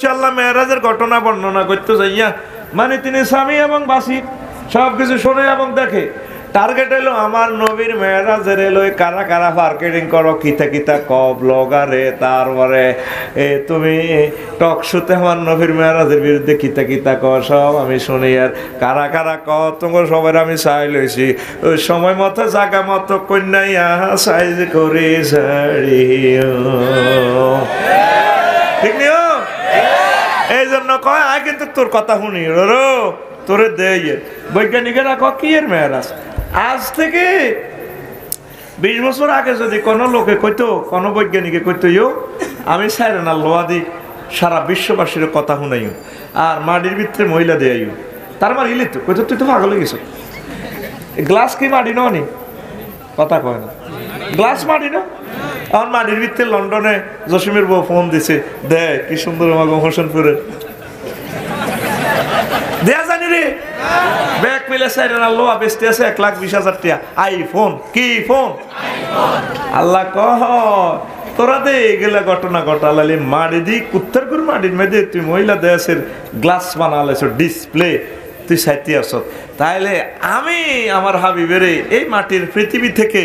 হচ্ছে আল্লাহ মেরাজের ঘটনা বর্ণনা করতে যাইয়া মানে তিনি স্বামী এবং বাসী সবকিছু শোনে এবং দেখে। টার্গেট হলো আমার নবীর মেরাজের এলো কারা কারা মার্কেটিং করো, কিতা কিতা ব্লগারে, তারপরে তুমি টক শোতে আমার নবীর মেরাজের বিরুদ্ধে কিতা কিতা কর, সব আমি শুনি। আর কারা কারা তোমার সবাই আমি চাই লইছি, ওই সময় মতো জায়গা মতো কন্যাইয়া সাইজ করে ছাড়িও, ঠিক নিও। এই জন্য কয় আয় কিন্তু তোর কথা শুনি রো তোরে দেয় বৈজ্ঞানিকেরা কি এর মেরাজ। আজ থেকে 20 বছর আগে যদি কোনো লোকে কইতো, কোনো বৈজ্ঞানিকে কইতো আমি সাইরে না লোয়া দি সারা বিশ্ববাসীর কথা শুনাইও আর মাটির ভিতরে মহিলা দেয়াইও, তার মানে ইলি তো কইতো তুই তো পাগল হয়ে গেছ। গ্লাস কি মাটি নি কথা কয় না, গ্লাস মাটি না। আমার মাটির ভিতরে লন্ডনে জসিমের বউ ফোন দিছে, দেখ কি সুন্দর আমাকে হোসেনপুরে দেয়া জানি রে ব্যাগ মিলে সাইডে না লোয়া বেচতে আছে 1,20,000 টাকা আইফোন। কি ফোন? আল্লাহ কহ তোরা দে এগুলা ঘটনা ঘটালালি মাটি দি কুত্তার করে মাটির মেয়েদে তুই মহিলা দেশের গ্লাস বানালেছ ডিসপ্লে তুই সাইতে আস। তাইলে আমি আমার হাবিবের এই মাটির পৃথিবী থেকে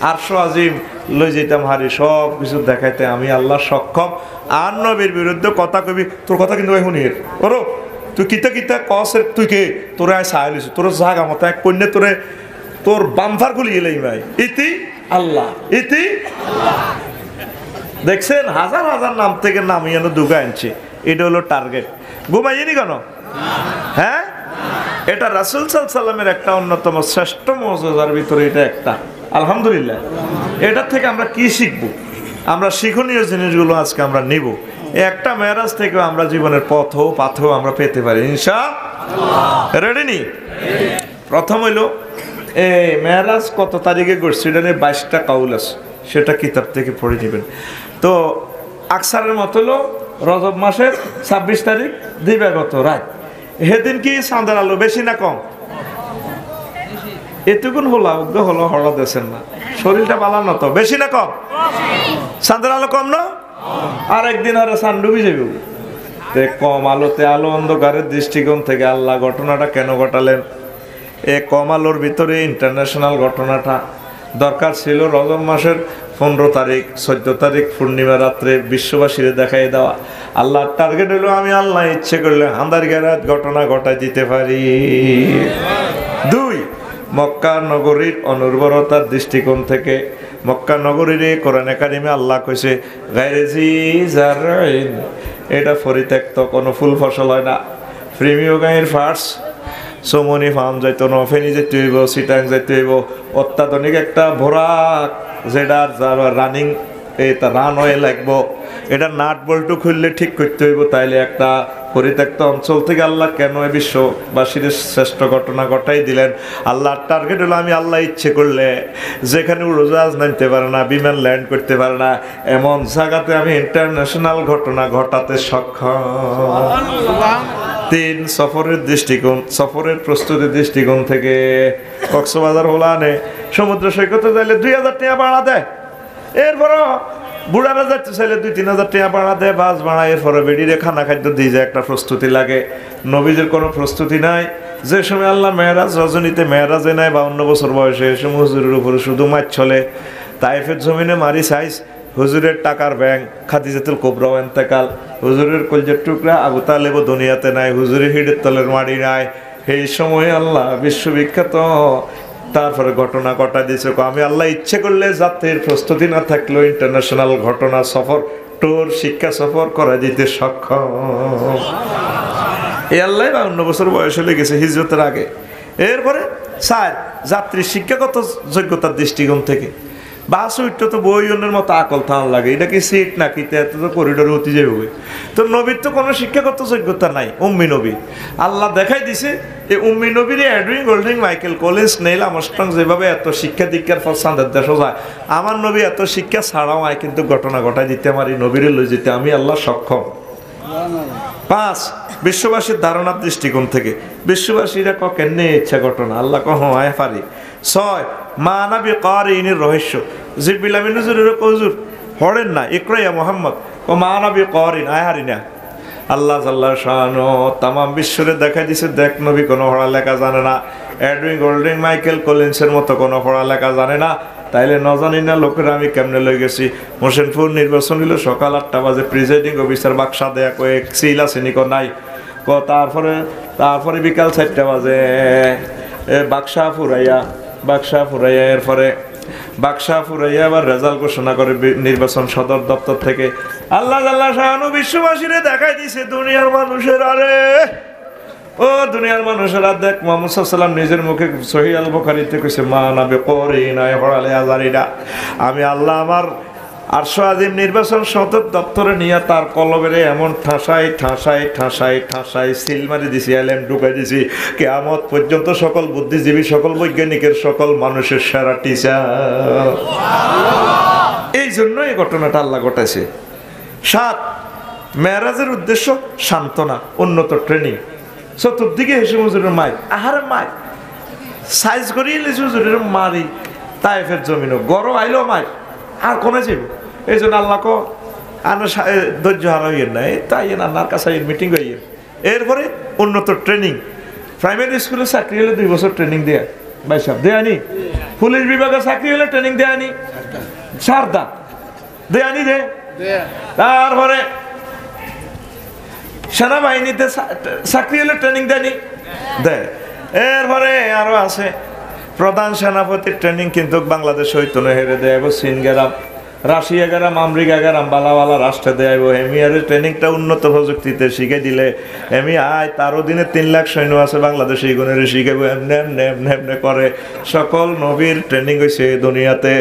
আরশো আজিম লই যেতাম হারি সব কিছু দেখাইতে আমি আল্লাহ সক্ষম। আর নবীর বিরুদ্ধে কথা কবি, তোর কথা কিন্তু শুনি ওরো তুই কিতা কিতা কসের তুই কে তোরে আয় সাহায্য তোর জাগা মতো এক পণ্যে তোরে তোর বাম্পার গুলি এলেই ভাই ইতি আল্লাহ ইতি। দেখছেন হাজার হাজার নাম থেকে নামিয়ে দুগা আনছে, এটা হলো টার্গেট। ঘুমাইনি কেন? হ্যাঁ, এটা রাসূল সাল্লাল্লাহু আলাইহি সাল্লামের একটা অন্যতম শ্রেষ্ঠ মুজিজার ভিতরে এটা একটা। আলহামদুলিল্লাহ, এটার থেকে আমরা কি শিখবো? আমরা শিক্ষণীয় জিনিসগুলো আজকে আমরা নিব। একটা মেরাজ থেকে আমরা জীবনের পাথও আমরা পেতে পারি ইনশাআল্লাহ। রেডি নি? প্রথম হইল মেরাজ কত তারিখে করছে এটা নিয়ে 22টা কাউল আছে, সেটা কিতাব থেকে পড়ে নেবেন। তো আকসারের মত হলো রজব মাসের 26 তারিখ দিবাগত রাত, সেদিন কি চাঁদের আলো বেশি না কম? এতগুণ হলো উগ্র হলো হড়া দেশেন না, শরীরটা বালানো তো বেশি না কম? চাঁদের আলো কম না? আর একদিন আর চাঁদ ডুবি যাবে। কম আলোতে আলো অন্ধকারের দৃষ্টিকোণ থেকে আল্লাহ ঘটনাটা কেন ঘটালেন? কম আলোর ভিতরে ইন্টারন্যাশনাল ঘটনাটা দরকার ছিল রজব মাসের 15 তারিখ 14 তারিখ পূর্ণিমা রাত্রে বিশ্ববাসীরে দেখাই দেওয়া। আল্লাহর টার্গেট হলো আমি আল্লাহ ইচ্ছে করলে আন্দারগারাত ঘটনা ঘটাই দিতে পারি। 2, মক্কা নগরীর অনুর্বরতার দৃষ্টিকোণ থেকে মক্কা নগরীর কোরআনে কারিমে আল্লাহ কইছে গায়রে জি জারইন, এটা পরিত্যক্ত কোনো ফুল ফসল হয় না। প্রেমীয় গায়ের ফার্স্ট সমনি ফার্ম যাইতো না, ফেনি যেতে হইব, সিটাং যেতে হইব, অত্যাধুনিক একটা ভোরাক যেটার রানিং এটা রানওয়ে লাগবো, এটা নাট বল্টু খুললে ঠিক করতে হইব। তাইলে একটা পরিত্যক্ত অঞ্চল থেকে আল্লাহ কেন বিশ্ববাসীর শ্রেষ্ঠ ঘটনা ঘটাই দিলেন? আল্লাহর টার্গেট হলো আমি আল্লাহ ইচ্ছে করলে যেখানে উড়োজাহাজ নামতে পারে না, বিমান ল্যান্ড করতে পারে না, এমন জায়গাতে আমি ইন্টারন্যাশনাল ঘটনা ঘটাতে সক্ষম। 3, সফরের দৃষ্টিকোণ, সফরের প্রস্তুতির দৃষ্টিকোণ থেকে কক্সবাজার হোলানে সমুদ্র সৈকতে যাইলে 2000 টাকা ভাড়া দেয়, এরপরও বুড়ারা যাচ্ছে চাইলে 2-3 হাজার টাকা ভাড়া দেয়, বাস ভাড়া, এরপরে বেডিরে খানা খাদ্য দিয়ে যায়, একটা প্রস্তুতি লাগে। নবীদের কোনো প্রস্তুতি নাই। যে সময় আল্লাহ মেরাজ রজনীতে মেরাজে নেয় 52 বছর বয়সে, এ সময় হুজুরের উপরে শুধু মাছ চলে। তাইফের জমিনে মারি সাইজ, হুজুরের টাকার ব্যাংক খাদিজাতুল কুবরা ইন্তেকাল, হুজুরের কলজের টুকরা আবু তালেব দুনিয়াতে নাই, হুজুরের হিডের তলের মাটি নাই। এই সময় আল্লাহ বিশ্ববিখ্যাত তারপরে ঘটনা ঘটা দিয়েছে। আমি আল্লাহ ইচ্ছে করলে যাত্রীর প্রস্তুতি না থাকলেও ইন্টারন্যাশনাল ঘটনা সফর ট্যুর শিক্ষা সফর করা দিতে সক্ষম। এই আল্লাহ 52 বছর বয়স হয়ে গেছে হিজরতের আগে। এরপরে 4, যাত্রীর শিক্ষাগত যোগ্যতার দৃষ্টিকোণ থেকে বাস উঠতে তো বইনের মতো আকল থান লাগে, এটা কি সিট নাকি এত তো করিডোরে অতি যাবে। তো নবীর তো কোনো শিক্ষাগত যোগ্যতা নাই, উম্মি নবী। আল্লাহ দেখাই দিছে এই উম্মি নবীর Edwin Golding Michael Collins Neil Armstrong যেভাবে এত শিক্ষা দীক্ষার ফল চাঁদের দেশও যায়, আমার নবী এত শিক্ষা ছাড়াও আয় কিন্তু ঘটনা ঘটাই দিতে পারি, নবীরে লই যেতে আমি আল্লাহ সক্ষম। 5, বিশ্ববাসীর ধারণার দৃষ্টিকোণ থেকে বিশ্ববাসীরা কেনে ইচ্ছা ঘটনা আল্লাহ কহ আয় পারি। 6, মানাবি কারিনের রহস্য, জিবরিল আমিন হুজুরের হুজুর হড়েন না ইকরাইয়া মুহাম্মদ ও মানাবি কারিন আয় হারি না, আল্লাহ জাল্লা শানু তামাম বিশ্বরে দেখাই দিছে, দেখ নবী কোনো পড়ালেখা জানে না, এডউইন গোল্ডিং মাইকেল কলিন্সের মতো কোনো পড়ালেখা জানে না, তাইলে ন জানি না লোকেরা আমি কেমনে লই গেছি। মোশনপুর নির্বাচন হইল সকাল 8টা বাজে, প্রিজাইডিং অফিসার বাক্সা দেয়া কয়েক সিল আছে নিকো নাই ক, তারপরে বিকাল 4টা বাজে বাক্সা ফুরাইয়া এরপরে বাক্সা ফুরাইয়া আবার রেজাল্ট ঘোষণা করে নির্বাচন সদর দপ্তর থেকে। আল্লাহ আল্লাহ শাহানু বিশ্ববাসীরে দেখাই দিছে দুনিয়ার মানুষের, আরে ও দুনিয়ার মানুষেরা দেখ, মুহাম্মদ সাল্লাল্লাহু আলাইহি ওয়াসাল্লাম নিজের মুখে সহিহ আল বুখারীতে কইছে, মা নাবি করিনা হড়ালে আজারিরা, আমি আল্লাহ আমার আরশ আজিম নির্বাচন সদর দপ্তরে নিয়ে তার কলবেরে এমন ঠাসাই সিল মারি দিছি, এলএম ঢুকাই দিছি, কিয়ামত পর্যন্ত সকল বুদ্ধিজীবী, সকল বৈজ্ঞানিকের, সকল মানুষের সেরা টিচার। এই জন্য এই ঘটনাটা আল্লাহ ঘটাইছে। 7 মেরাজের উদ্দেশ্য সান্ত্বনা, উন্নত ট্রেনিং। চতুর্দিকে হেসে হুজুরের মাই, আহারে মাই সাইজ করিয়ে লেছে হুজুরের মারি, তাইফের জমিনও গড় আইলো মাই, আর কোনে যাব। এই জন্য আল্লাহ কো আনা ধৈর্য হারা হইয়েন না, তাই আল্লাহর কাছে মিটিং হইয়েন। এরপরে উন্নত ট্রেনিং, প্রাইমারি স্কুলে চাকরি হলে 2 বছর ট্রেনিং দেয়া ভাই সাহেব দেয়ানি, পুলিশ বিভাগে চাকরি হলে ট্রেনিং দেয়ানি, সারদা দেয়ানি দে, তারপরে সেনাবাহিনীতে চাকরি হলে ট্রেনিং দেয়নি দেয়। এরপরে আরো আছে প্রধান সেনাপতির ট্রেনিং, কিন্তু বাংলাদেশ হইতো না, হেরে দেয় চীন গেরাম, রাশিয়া গেরাম, আমেরিকা গেরাম, বালা রাষ্ট্রে দেয়। এমিয়ারের ট্রেনিংটা উন্নত প্রযুক্তিতে শিখে দিলে এমি আয়, তারও দিনে 3 লাখ সৈন্য আছে বাংলাদেশে, এই গুণের শিখাবো, এমনে করে। সকল নবীর ট্রেনিং হয়েছে দুনিয়াতে,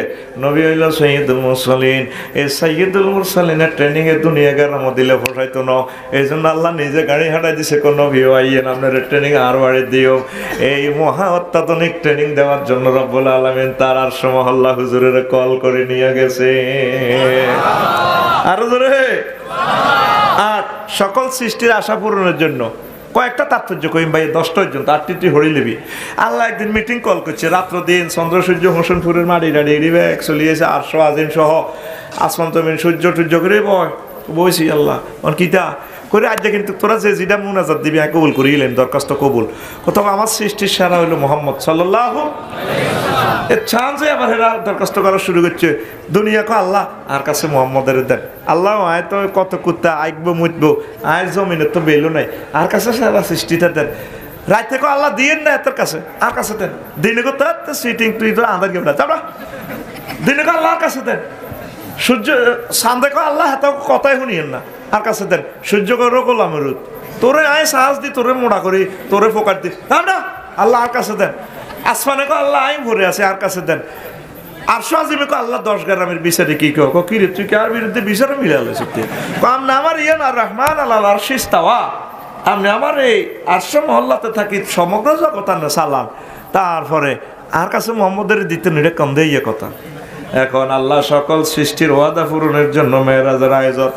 নবী হইল সৈয়দুল মুরসালিন। এই সৈয়দুল মুরসালিনের ট্রেনিং এ দুনিয়া গেরামও দিলে ফসাইতো না, এই জন্য আল্লাহ নিজে গাড়ি হাঁটাই দিছে, কোন নবীও আইয়েন আপনার ট্রেনিং আরো বাড়ি দিও। এই মহা অত্যাধুনিক ট্রেনিং দেওয়ার জন্য রব্বুল আলামিন তার আরশ মহল্লা হুজুরের কল করে নিয়ে গেছে। আরো জোরে। আর সকল সৃষ্টির আশা পূরণের জন্য কয়েকটা তাৎপর্য কইম ভাই, 10টা পর্যন্ত 8টি হরি লিবি। আল্লাহ একদিন মিটিং কল করছে, রাত্র দিন চন্দ্র সূর্য হোসেনপুরের মাটি চলিয়েছে, আরশ আজিম সহ আসমান জমিন সূর্য টুর্য করে বইছি আল্লাহ কিতা করে আজ, কিন্তু তোরা যে যেটা মুনাজাত দিবি আমি কবুল করিলেন, দরখাস্ত কবুল। কোথাও আমার সৃষ্টির সেরা হইল মুহাম্মদ সাল্লাল্লাহু এর চান্সে আবার এরা দরখাস্ত করা শুরু করছে দুনিয়াকে, আল্লাহ আর কাছে মুহাম্মদের দেন। আল্লাহ আয় তো কত কুত্তা আইকবো মুতবো, আয় জমিনের তো বেলো নাই, আর কাছে সারা সৃষ্টিটা দেন। রাত থেকে আল্লাহ দিয়েন না এত কাছে, আর কাছে দেন। দিনে তো সিটিং তুই তো আধার গেম না যাবা, দিনে আল্লাহর কাছে দেন। সূর্য সান্দে আল্লাহ এত কথাই শুনিয়েন না, আর কাছে দেন। সূর্য করো গোলামেরুদ, তোরে আয় সাহস দি, তোরে মোড়া করি, তোরে ফোকার দি, না আল্লাহ আর কাছে দেন। আসমানে কো আল্লাহ আইন ভরে আছে, আর কাছে দেন। আরশ আজিমে কো আল্লাহ 10 গ্রামের বিচারে কি কো কি রে তুই কার বিরুদ্ধে বিচারে মিলালে সত্যি কাম না আমার ইয়ান আর রহমান আলাল আরশিস তাওয়া, আমি আমার এই আরশ মহল্লাতে থাকি, সমগ্র জগৎ না সালাম। তারপরে আর কাছে মুহাম্মদের দিতে নিরে কম দেই কথা। এখন আল্লাহ সকল সৃষ্টির ওয়াদা পূরণের জন্য মেরাজের আয়োজন।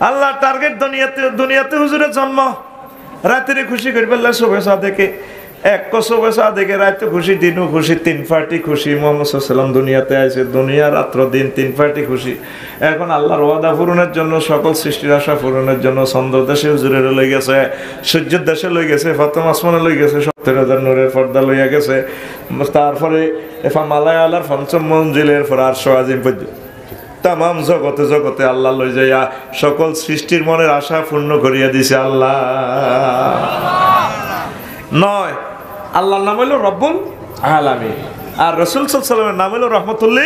আল্লাহ টার্গেট দুনিয়াতে হুজুরের জন্ম, রাতের খুশি করবে আল্লাহ শুভেচ্ছা দেখে, এক শুভেচ্ছা দেখে রাতে খুশি, দিনও খুশি, 3 পার্টি খুশি। মুহাম্মদ সাল্লাল্লাহু আলাইহি ওয়াসাল্লাম দুনিয়াতে আছে, দুনিয়া রাত্র দিন 3 পার্টি খুশি। এখন আল্লাহর ওয়াদা পূরণের জন্য, সকল সৃষ্টির আশা পূরণের জন্য চন্দ্র দেশে হুজুরের লই গেছে, সূর্যের দেশে লই গেছে, প্রথম আসমানে লই গেছে, 70,000 নূরের পর্দা লইয়া গেছে। তারপরে মালায় আল্লাহর 5ম মঞ্জিলের পর আরশ আজিম পর্যন্ত তামাম জগতে আল্লাহ লই যাইয়া সকল সৃষ্টির মনের আশা পূর্ণ করিয়া দিছে আল্লাহ। 9 আল্লাহর নাম হইল রব্বুল আলামিন, আর রাসূল সাল্লাল্লাহু আলাইহি ওয়াসাল্লামের নাম হইল রাহমাতুল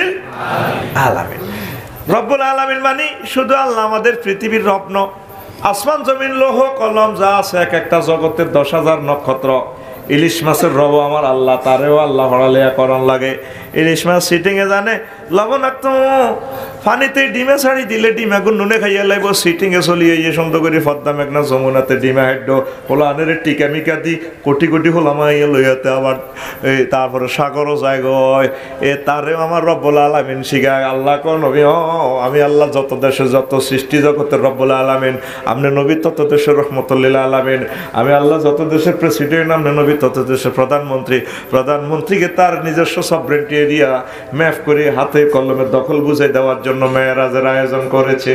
আলামিন। রব্বুল আলামিন মানে শুধু আল্লাহ আমাদের পৃথিবীর রত্ন, আসমান জমিন লৌহ কলম যা আছে, এক একটা জগতের 10,000 নক্ষত্র। ইলিশ মাছের রব আমার আল্লাহ, তারেও আল্লাহ হড়ালিয়া করণ লাগে। ইলিশ মাছ সিটিংয়ে জানে লবণাক্ত পানিতে ডিমে ছাড়ি দিলে ডিমাগুন নুনে খাইয়া লাইব, সিটিংয়ে চলিয়ে ইয়ে সুন্দর করে ফদ্দা মেঘনা যমুনাতে ডিমা হেড্ড হোলানের টিকা মিকা দি কোটি কোটি হোলামা ইয়ে লইয়াতে আবার এই তারপরে সাগরও যায় গয়। তারেও আমার রব্বুল আলামিন শিখায়। আল্লাহ কো নবী আমি আল্লাহ যত দেশে যত সৃষ্টি জগতের রব্বুল আলামিন, আপনি নবী তত দেশের রহমতুল্লিল আলামিন। আমি আল্লাহ যত দেশের প্রেসিডেন্ট, আপনি নবী তত দেশের প্রধানমন্ত্রীকে তার নিজস্ব সভরেন্টি এরিয়া ম্যাপ করে হাতে কলমে দখল বুঝাই দেওয়ার জন্য মেরাজের আয়োজন করেছে।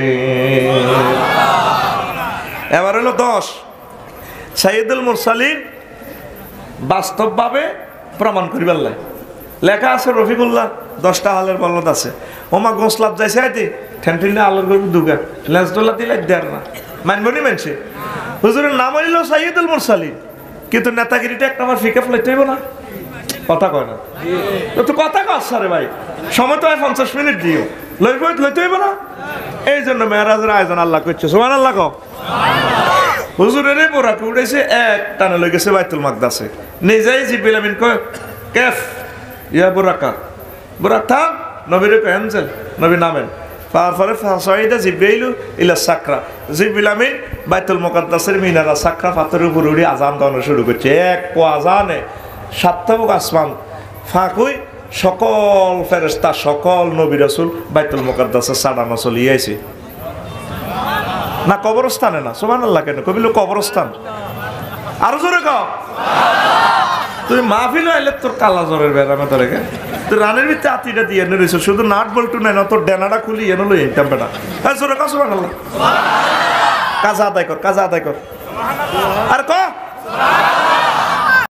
এবার হলো 10 সাইয়্যিদুল মুরসালিন বাস্তবভাবে প্রমাণ করিবার লাই লেখা আছে রফিকুল্লাহ 10টা হালের বলদ আছে ওমা গোসলাপ যাইছে আইতে ঠেনঠিনে আলোর গরু দুগা লেন্স ডলা দিলে দেয় না মানবনি মানছে হুজুরের নাম হইল সাইয়্যিদুল মুরসালিন কিন্তু নেতাগিরিটা একটা আমার ফিকে ফ্লাইট হইব না কথা কয় না তো কথা কস রে ভাই সময় তো 50 মিনিট দিও লইতে হইব না এই জন্য মেরাজের আয়োজন আল্লাহ করছে সুবহানাল্লাহ কও হুজুরের বোরাক উড়েছে এক টানে লই গেছে বাইতুল মাকদাসে নিজেই জিবরিল আমিন কয় কেফ ইয়া বোরাকা বোরাক থাম নবীরে কয় এনজেল নবী নামেন তারপরে ফাসাইদা জিবরাইল ইলা সাকরা জিবরিল আমিন বাইতুল মুকাদ্দাসের মিনারা সাকরা পাথরের উপর উড়ে আযান দেওয়া শুরু করছে এক আযানে সাতটাবক আসমান ফাঁকুই সকল ফেরেশতা সকল নবী রাসূল বাইতুল মুকাদ্দাসে সাড়ানো চলিয়ে আইছে না কবরস্থানে না সুবহানাল্লাহ কেন কবিল কবরস্থান আরো জোরে কও তুই মাহফিল আইলে তোর কালা জ্বরের বেড়ামে তোরে কে তুই রানের ভিতরে আতিটা দিয়ে এনে রইছ শুধু নাট বল্টু নাই না তোর ডেনাটা খুলি এনে লই ইনকাম বেটা হ্যাঁ জোরে কও সুবহানাল্লাহ কাজা আদায় কর আর ক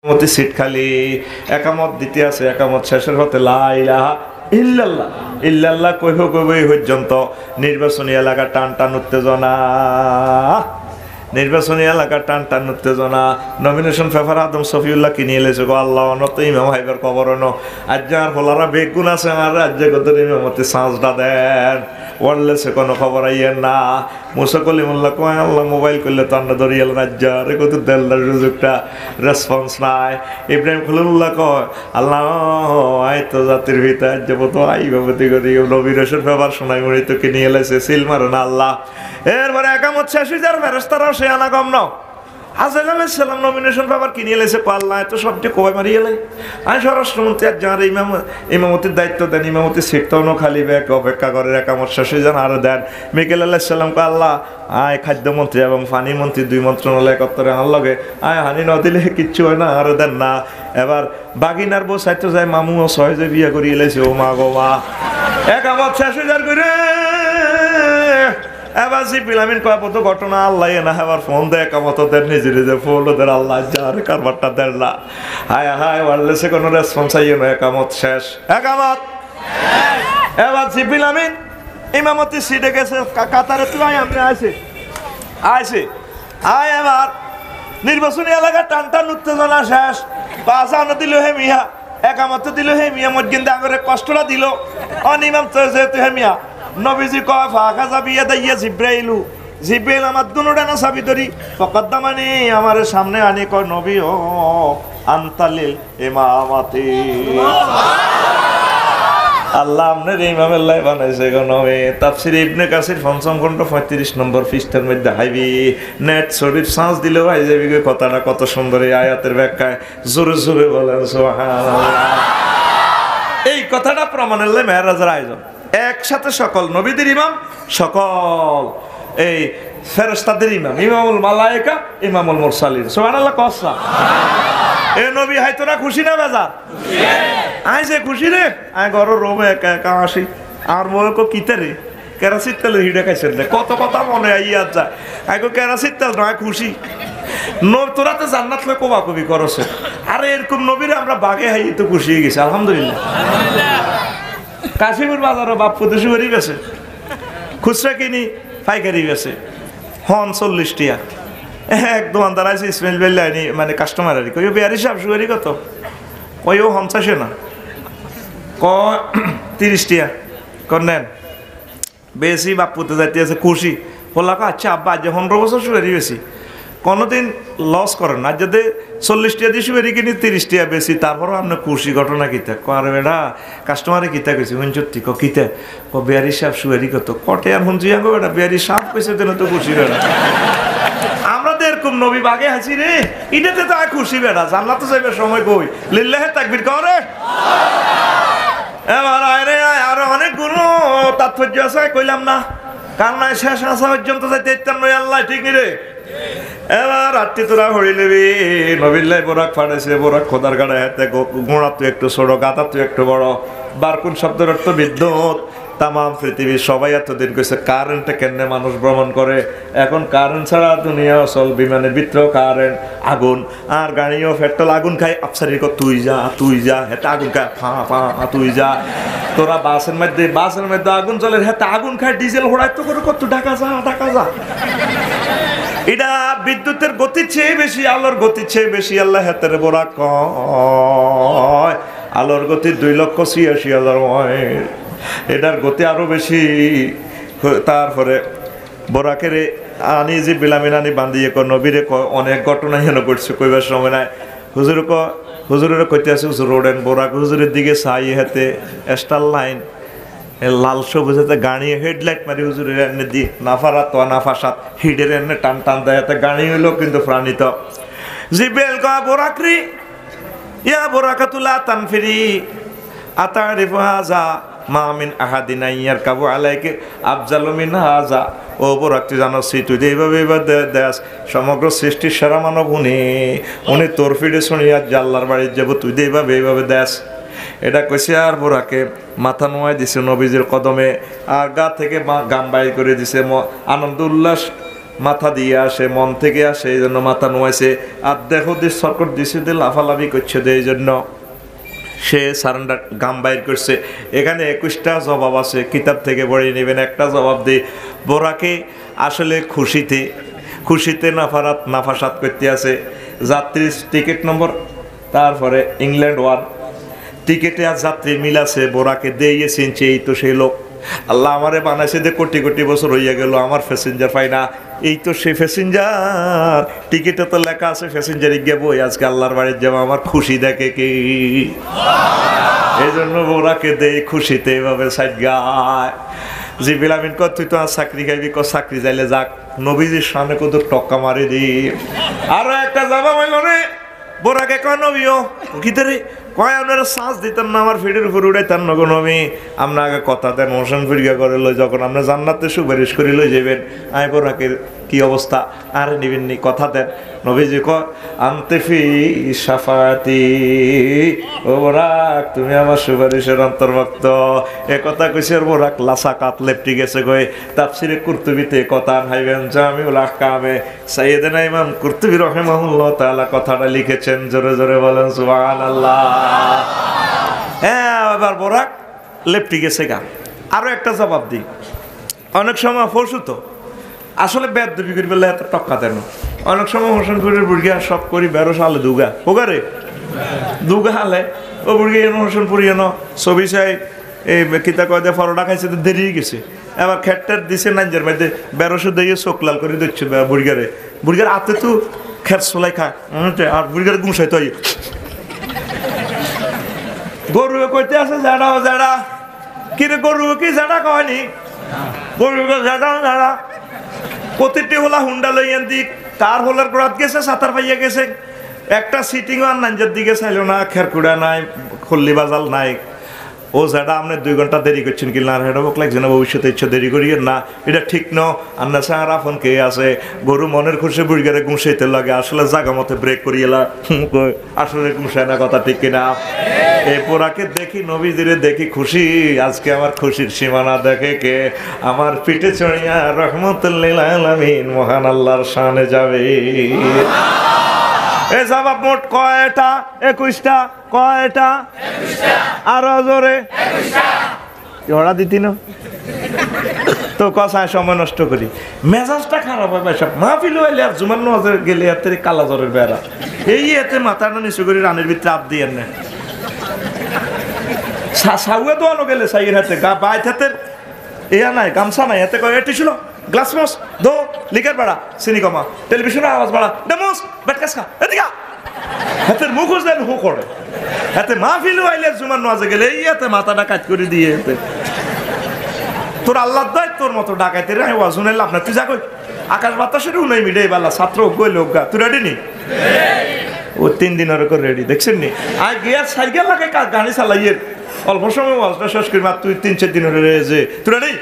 মতি সিট খালি একামত দিতে আছে একামত শেষের হতে লা ইলাহা ইল্লাল্লাহ ইল্লাল্লাহ কইব এই পর্যন্ত নির্বাচনী এলাকা টান উত্তেজনা নির্বাচনী এলাকা টান উত্তেজনা নমিনেশন পেপার আদম সফিউল্লাহ কিনে এলেছে গো আল্লাহ অনত ইমাম হাইবার কবর ন আজ আর হলারা বেগুন আছে আমার রাজ্যে কত ইমামতি সাঁজটা দেন ওয়ারলেসে কোনো খবর আইয়ের না মুসা কলিমুল্লাহ কয় আল্লাহ মোবাইল করলে তো আমরা ধরিয়াল রাজ্য রে কত দেলদার সুযোগটা রেসপন্স নাই ইব্রাহিম খলিলুল্লাহ কয় আল্লাহ আই তো জাতির ভিতরে আজ যাবো তো আই বাবতি করি নবীরেশন পেপার শোনাই মরি তো কিনে এলেছে সিল মারো না আল্লাহ এরপরে একামত শেষ হয়ে যার ফেরেস্তারাও সে আনা কম নাও আজরাইল আলাইহিস সালাম নমিনেশন পেপার কিনে এলেছে পাল্লা এত সবটি কবে মারিয়ে এলাই আমি স্বরাষ্ট্রমন্ত্রী আর যার ইমামতির দায়িত্ব দেন ইমামতির সিটটাও খালি ব্যাগ অপেক্ষা করে একামত শেষ হয়ে যান আরো দেন মিকেল আলাইহিস সালামকে আল্লাহ আয় খাদ্যমন্ত্রী এবং পানি মন্ত্রী 2 মন্ত্রণালয় একত্রে আনার লগে আয় হানি ন দিলে কিচ্ছু হয় না আরো দেন না এবার বাগিনার বউ সাইতে যায় মামু ও সহজে বিয়ে করিয়ে এলেছে ও মা গো মা একামত শেষ হয়ে যার করে এবার জিবরিল আমিন কয় কত ঘটনা আল্লাহ না এবার ফোন দেয় একামতদের নিজে ফোন ওদের আল্লাহ যার কারবারটা দেন না হায় হায় ওয়ারলেসে কোনো রেসপন্স আইয়ে না একামত শেষ একামত এবার জিবরিল আমিন ইমামতি সিটে গেছে কাতারে তুই আমরা আইছে আয় এবার নির্বাচনী এলাকা টান উত্তেজনা শেষ বাজানো দিল হে মিয়া একামত দিল হে মিয়া মসজিদে আগরে কষ্টটা দিল অনিমাম তো যেহেতু হে মিয়া নবীজি কয় ফাঁকা যাবি দাইয়া জিব্রাইল আমার দুনোটা না চাবি ধরি ফকদ্দামানি আমার সামনে আনি কয় নবী ও আনতালিল ইমামাতি আল্লাহ আপনার ইমামের লাই বানাইছে গো নবী তাফসীর ইবনে কাসির 5ম খণ্ড 35 নম্বর পৃষ্ঠার মধ্যে হাইবি নেট শরীফ সাঁস দিলেও আই যাবি কথাটা কত সুন্দর এই আয়াতের ব্যাখ্যায় জোরে জোরে বলেন সুবহানাল্লাহ এই কথাটা প্রমাণের লাই মেরাজের আয়োজন একসাথে সকল নবীদের ইমাম সকল এই ফেরেশতাদের ইমাম ইমামুল মালায়েকা ইমামুল মুরসালিন সুবহানাল্লাহ কসা এ নবী হাই তোরা খুশি না বেজার আই যে খুশি রে আয় ঘর রোমে একা একা আসি আর মনে কো কিতে রে কেরাসির তেলের হিডে খাইছেন রে কত কথা মনে আইয়া যায় আই কো কেরাসির তেল নয় খুশি তোরা তো জান্নাত লয় কবা কবি করছে আরে এরকম নবীরে আমরা বাগে হাই তো খুশি হয়ে গেছি আলহামদুলিল্লাহ কাশিপুর বাজারও বাপ্পু দুশো বেরিয়ে গেছে খুচরা কিনি পাইকারি গেছে হন 40 টিয়া এক দোকানদার আছে ইসমাইল বেল্লাইনি মানে কাস্টমার আর কই বিয়ারি সাহেব সুগারি কত কই ও 50 না ক 30 টিয়া কোন নেন বেশি বাপ্পুতে যাইতে আছে খুশি বললা আচ্ছা আব্বা আজ 15 বছর সুগারি বেশি কোনোদিন লস করেন না যদি 40 টিয়া দিয়ে সুগারি কিনি 30 টিয়া বেশি তারপরও আপনার খুশি ঘটনা কিতা আরে বেটা কাস্টমারে কিতা কইছে হুঞ্চত্তি কিতা বিয়ারি সাহেব সুগারি কত কটে আর হুঞ্চি আঙ্গো বেটা বিয়ারি সাহেব কইছে তেন তো খুশি রে আমরা তো এরকম নবী বাগে হাসি রে এটাতে তো আর খুশি বেটা জান্নাতে যাইবার সময় কই লিল্লাহি তাকবীর করে এবার আরে আর অনেক গুণ তাৎপর্য আছে কইলাম না কারণ শেষ আসা পর্যন্ত যাইতে ইচ্ছা নয় আল্লাহ ঠিক নি রে এবার রাত্রি তোরা হরি নেবি নবীল্লাই বোরাক ফাটাইছে বোরাক খোদার গাড়ায় হাতে গোড়া তুই একটু ছোট গাতা তুই একটু বড় বারকুন শব্দের অর্থ বিদ্যুৎ তামাম পৃথিবীর সবাই এতদিন কইছে কারেন্টে কেন মানুষ ভ্রমণ করে, এখন কারেন্ট ছাড়া দুনিয়া অচল, বিমানের ভিতরেও কারেন্ট, আগুন, আর গাড়িও পেট্রোল আগুন খায়। আফসারি তুই যা হেতে আগুন খায়, ফা ফা তুই যা। তোরা বাসের মধ্যে আগুন চলে, হেতে আগুন খায়, ডিজেল হোড়ায় তো করে কত ঢাকা যা। এটা বিদ্যুতের গতির চেয়ে বেশি, আলোর গতির চেয়ে বেশি। আল্লাহ হেতের বোরা কয় আলোর গতি 2,86,000 মাইল, এটার গতি আরো বেশি। তারপরে বোরাকের আনি যে বিলামিন আনি বান্ধিয়ে নবীরে অনেক ঘটনা হেন করছে, কইবার সময় নাই। হুজুরের কইতে আছে, হুজুর ওড়েন। বোরাক হুজুরের দিকে চাই, হাতে স্টার লাইন লাল সবুজ হাতে গাড়ি হেডলাইট মারি হুজুরের এনে দি নাফারা তো নাফাসাত হিডের এনে টান দেয়, হাতে গাড়ি হইলো কিন্তু প্রাণিত। জিবেল কয় বোরাকরি, ইয়া বোরাকাতুলা তানফিরি আতারিফু হাযা মা মিন আহাদিন ইয়ারকাবু আলাইকে আফজালু মিন হাযা। ও বোরাক, তুই জানো তুই যে এইভাবে দেশ সমগ্র সৃষ্টির সেরা মানব উনি তোর ফিডে শুনিয়া জাল্লার বাড়ির যাবো, তুই যে এইভাবে দেশ। এটা কইছে আর বোরাকে মাথা নোয়াই দিছে নবীজির কদমে, আর গা থেকে গাম বাইর করে দিছে। আনন্দ উল্লাস মাথা দিয়ে আসে, মন থেকে আসে, এই জন্য মাথা নোয়াইছে। আর দেখো সরকট দিছে, লাফালাফি করছে, এই জন্য সে সারেন্ডার গাম বাইর করছে। এখানে 21টা জবাব আছে, কিতাব থেকে পড়ে নেবেন। একটা জবাব দিয়ে বোরাকে আসলে খুশিতে নাফাসাত করতে আছে। যাত্রীর টিকিট নম্বর, তারপরে ইংল্যান্ড 1 টিকিটে আর যাত্রীর মিল আছে। বোরাকে দিয়ে চিনছে, এই তো সেই লোক। আল্লাহ আমারে বানাইছে যে কোটি বছর হইয়া গেল, আমার প্যাসেঞ্জার পাই না, এই তো সেই প্যাসেঞ্জার। টিকিটে তো লেখা আছে প্যাসেঞ্জারে গিয়ে বই, আজকে আল্লাহর বাড়ির যাবো, আমার খুশি দেখে কি। এই জন্য বোরাকে দেই খুশিতে এইভাবে সাইড গায়। জিবিল আমিন কর, তুই তো আর চাকরি খাইবি, চাকরি যাইলে যাক, নবীজির সামনে কত টক্কা মারি দি। আরো একটা যাবা হইল রে, বোরাকে কয় নবীও কিতারে কয় আপনারা শ্বাস দিতেন না, আমার ফিটের উপর উড়াইতেন না কোনো। আমরা আগে কথা দেন মোশন ফিরিয়া করে লই, যখন আপনি জান্নাতে সুপারিশ করে লই যাবেন, আমি বোরাকের কি অবস্থা আর নিবেন নি, কথা দেন। নবীজি কয় আনতেফি সাফাতি, ও বোরাক তুমি আমার সুপারিশের অন্তর্ভুক্ত। এ কথা কইছে আর বোরাক লাসা কাত লেপটি গেছে। কই তাফসিরে কুরতুবিতে কথা হাইবেন জামিউল আহকামে সাইয়েদনা ইমাম কুরতুবি রাহিমাহুল্লাহ তাআলা কথাটা লিখেছেন। জোরে জোরে বলেন সুবহানাল্লাহ। হ্যাঁ, এবার বোরাক লেপটি গেছে গা। আরো একটা জবাব দিই, অনেক সময় ফসু তো আসলে বেদ দুবি করি বললে এত টক্কা দেন। অনেক সময় হোসেনপুরের বুড়িয়া সব করি 12 সালে দুগা হালে ও বুড়ি হোসেনপুরি ছবি চাই এই কিতা কয় দিয়ে পরোটা খাইছে, তো দেরি গেছে। এবার খেটটার দিছে নাইজের মধ্যে 1200 দিয়ে চোখ লাল করে দিচ্ছে বুড়িগার আতে তো খেট চলাই খায়, আর বুড়িগার গুঁসাই তো গরু কইতে আছে জাডা কিরে গরু কি জাডা কয়নি, গরু জাডা প্রতিটি হোলা হুন্ডা লইয়েন দিক, কার হোলার গোড়াত গেছে, সাঁতার পাইয়া গেছে। একটা সিটিং আর নাঞ্জার দিকে চাইল না, খেরকুড়া নাই, খল্লি বাজাল নাই। ও যেটা আপনি 2 ঘন্টা দেরি করছেন কি না, এটা হোক লাগছে না, ভবিষ্যতে ইচ্ছা দেরি করিয়ে না, এটা ঠিক ন। আপনার সাহার আফন কে আছে, গরু মনের খুশি বুড়িগারে গুঁসাইতে লাগে, আসলে জাগা মতো ব্রেক করিয়েলা, আসলে গুঁসায় না, কথা ঠিক কিনা। এই পোড়াকে দেখি, নবীজিরে দেখি খুশি, আজকে আমার খুশির সীমানা দেখে কে, আমার পিঠে চড়িয়া রহমতুল্লিল আলামিন মহান আল্লাহর শানে যাবে। এ জবাব মোট কয়টা? 21টা। কয়টা? আরো জোরে ওরা দিতি না তো কষায় সময় নষ্ট করি, মেজাজটা খারাপ হয়। সব মাহফিল হইলে আর জুমান নজর গেলে এতে কালা জ্বরের বেড়া, এই এতে মাথাটা নিচু করে রানের ভিতরে আপ দিয়ে নেয়। সাউয়ে দোয়ানো গেলে সাইয়ের হাতে বাইত হাতের ইয়া নাই, গামছা নাই, হাতে কয় এটি ছিল গ্লাস মস দো লিকার বাড়া, চিনি কমা, টেলিভিশনের আওয়াজ বাড়া, ডেমোস বেটকাস খা, এদিকে হাতের মুখোশ দেন হু করে, হাতে মাহফিল হইলে জুমান নজে গেলে এই হাতে মাথাটা কাজ করে দিয়ে এতে তোর আল্লাহ দয় তোর মতো ডাকাইতে রে ওয়া শুনে লাভ না, তুই যা কই আকাশ বাতাসের উনাই মিডে বালা ছাত্র কই লোক গা, তুই রেডি নি? ও 3 দিনের করে রেডি, দেখছেন নি? আর গিয়া সাইকেল লাগে গাড়ি চালাইয়ের অল্প সময় ওয়াজটা শেষ করি, মাত্র 3-4 দিন হলে যে তুই রেডি?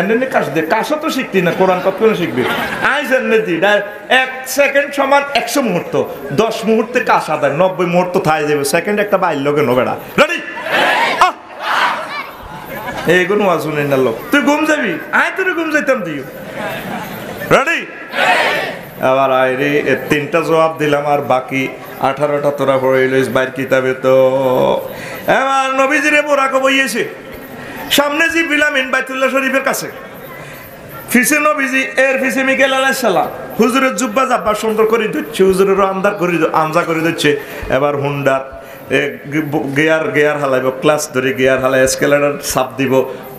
এমনি কাজ দে, কাজও তো শিখতি না, কোরআন কতক্ষণ শিখবি? আইস এমনি দি 1 সেকেন্ড সমান 100 মুহূর্ত, 10 মুহূর্তে কাজ আদায়, 90 মুহূর্ত থাই যাবে, সেকেন্ড একটা বাইর লোকে নবেড়া। রেডি? এইগুলো আসুন না লোক তুই ঘুম যাবি আয় তুই ঘুম যাইতাম দিও রেডি আবার আয় রে তিনটা জবাব দিলাম আর বাকি 18টা তোরা পড়ে লইস বাইর কিতাবে তো এবার নবীজিরে বোরাকে বইয়েছে সামনে জি বিলামিন বাইতুল্লাহ শরীফের কাছে ফিসে নবীজি এর ফিসে মিকাইল আলাইহিস সালাম হুজুরের জুব্বা জাব্বা সুন্দর করে দিচ্ছে হুজুরের আমজা করে দিচ্ছে এবার হুন্ডার গিয়ার হালাইব ক্লাস ধরে গিয়ার হালাই এসকেলেটার চাপ দিব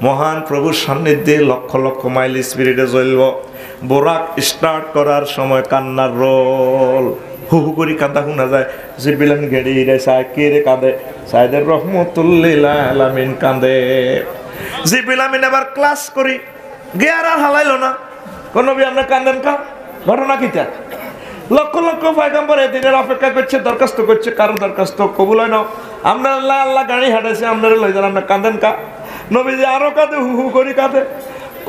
মহান প্রভুর সান্নিধ্যে লক্ষ লক্ষ মাইল স্পিরিটে জ্বলব বোরাক স্টার্ট করার সময় কান্নার রোল হু হু করি কান্দা শোনা যায় জিবিলাম গেড়ি রে চায় কে রে কাঁদে সাইদের রহমতুল্লিল আলামিন কান্দে জিবিলামিন এবার ক্লাস করি গিয়ার আর হালাইল না কোন নবী আমরা কান্দেন কা ঘটনা কিটা লক্ষ লক্ষ পয়গম্বর এদিনের অপেক্ষা করছে দরখাস্ত করছে কারো দরখাস্ত কবুল হয় না আমরা আল্লাহ আল্লাহ গাড়ি হাঁটাইছে আপনারা লই যান আপনার কাঁদেন কা নবীজি আরো কাঁদে হু হু করি কাঁদে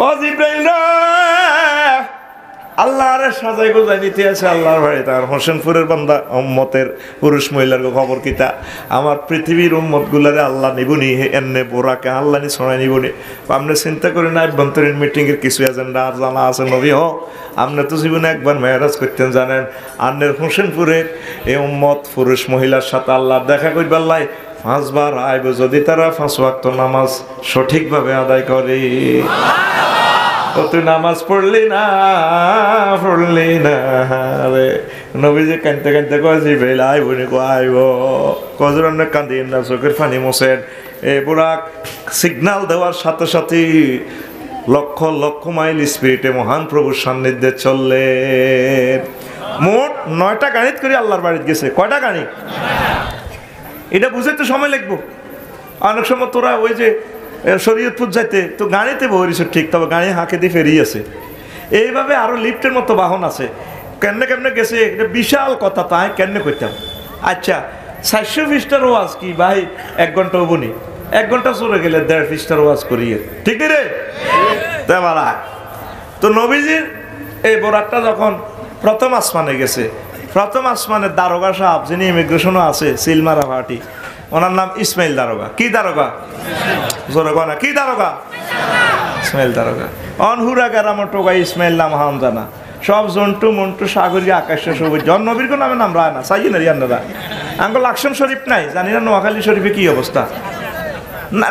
ও জিব্রাইল আল্লাহর সাজাই গোজাই দিতে আছে আল্লাহর বাড়িতে আর হোসেনপুরের বান্দা উম্মতের পুরুষ মহিলার খবর কিতা আমার পৃথিবীর উম্মত গুলারে আল্লাহ নিবনি এনে বোরাকে আল্লাহ নি ছড়াই নিবনি আপনি চিন্তা করি না আভ্যন্তরীণ মিটিংয়ের কিছু এজেন্ডা আর জানা আছে নবী হ আপনি তো জীবনে একবার মেহরাজ করতেন জানেন আন্নের হোসেনপুরের এই উম্মত পুরুষ মহিলার সাথে আল্লাহ দেখা করবার লাই 5 বার আইব যদি তারা 5 ওয়াক্ত নামাজ সঠিকভাবে আদায় করে তুই নামাজ পড়লি না রে নবীজি কানতে কানতে কয় জিব্রাইল আইব নি কো আইব কজর আমরা কান্দি না চোখের পানি মোছেন এই বুড়াক সিগন্যাল দেওয়ার সাথে সাথে লক্ষ লক্ষ মাইল স্পিরিটে মহান প্রভুর সান্নিধ্যে চললেন মোট 9টা গাড়িত করে আল্লাহর বাড়িতে গেছে কয়টা গাড়ি এটা বুঝে তো সময় লাগবো অনেক সময় তোরা ওই যে শরীয়তপুর যাইতে তো গাড়িতে বহরিস ঠিক তবে গাড়ি হাঁকে দিয়ে ফেরিয়ে আছে এইভাবে আরো লিফটের মতো বাহন আছে কেমনে কেমনে গেছে এটা বিশাল কথা তাই কেমনে করতাম আচ্ছা 400 পৃষ্ঠার ওয়াজ কি ভাই 1 ঘন্টা হবনি 1 ঘন্টা চলে গেলে 1.5 পৃষ্ঠার ওয়াজ করিয়ে ঠিক রে দেবারা তো নবীজির এই বোরাকটা যখন প্রথম আসমানে গেছে প্রথম আসমানের দারোগা সাহেব যিনি ইমিগ্রেশনও আছে সিলমারা পার্টি ওনার নাম ইসমাইল দারোগা কি দারোগা জোরগা কি দারোগা ইসমাইল দারোগা অনহুরা গ্রামের টোকা ইসমাইল নাম হাম জানা সব জন্টু মন্টু সাগরী আকাশে সবুজ জন নবীর কোন নামে নাম রায় না চাই না রিয়ান্নারা আঙ্গুল লাকসাম শরীফ নাই জানি না নোয়াখালী শরীফে কি অবস্থা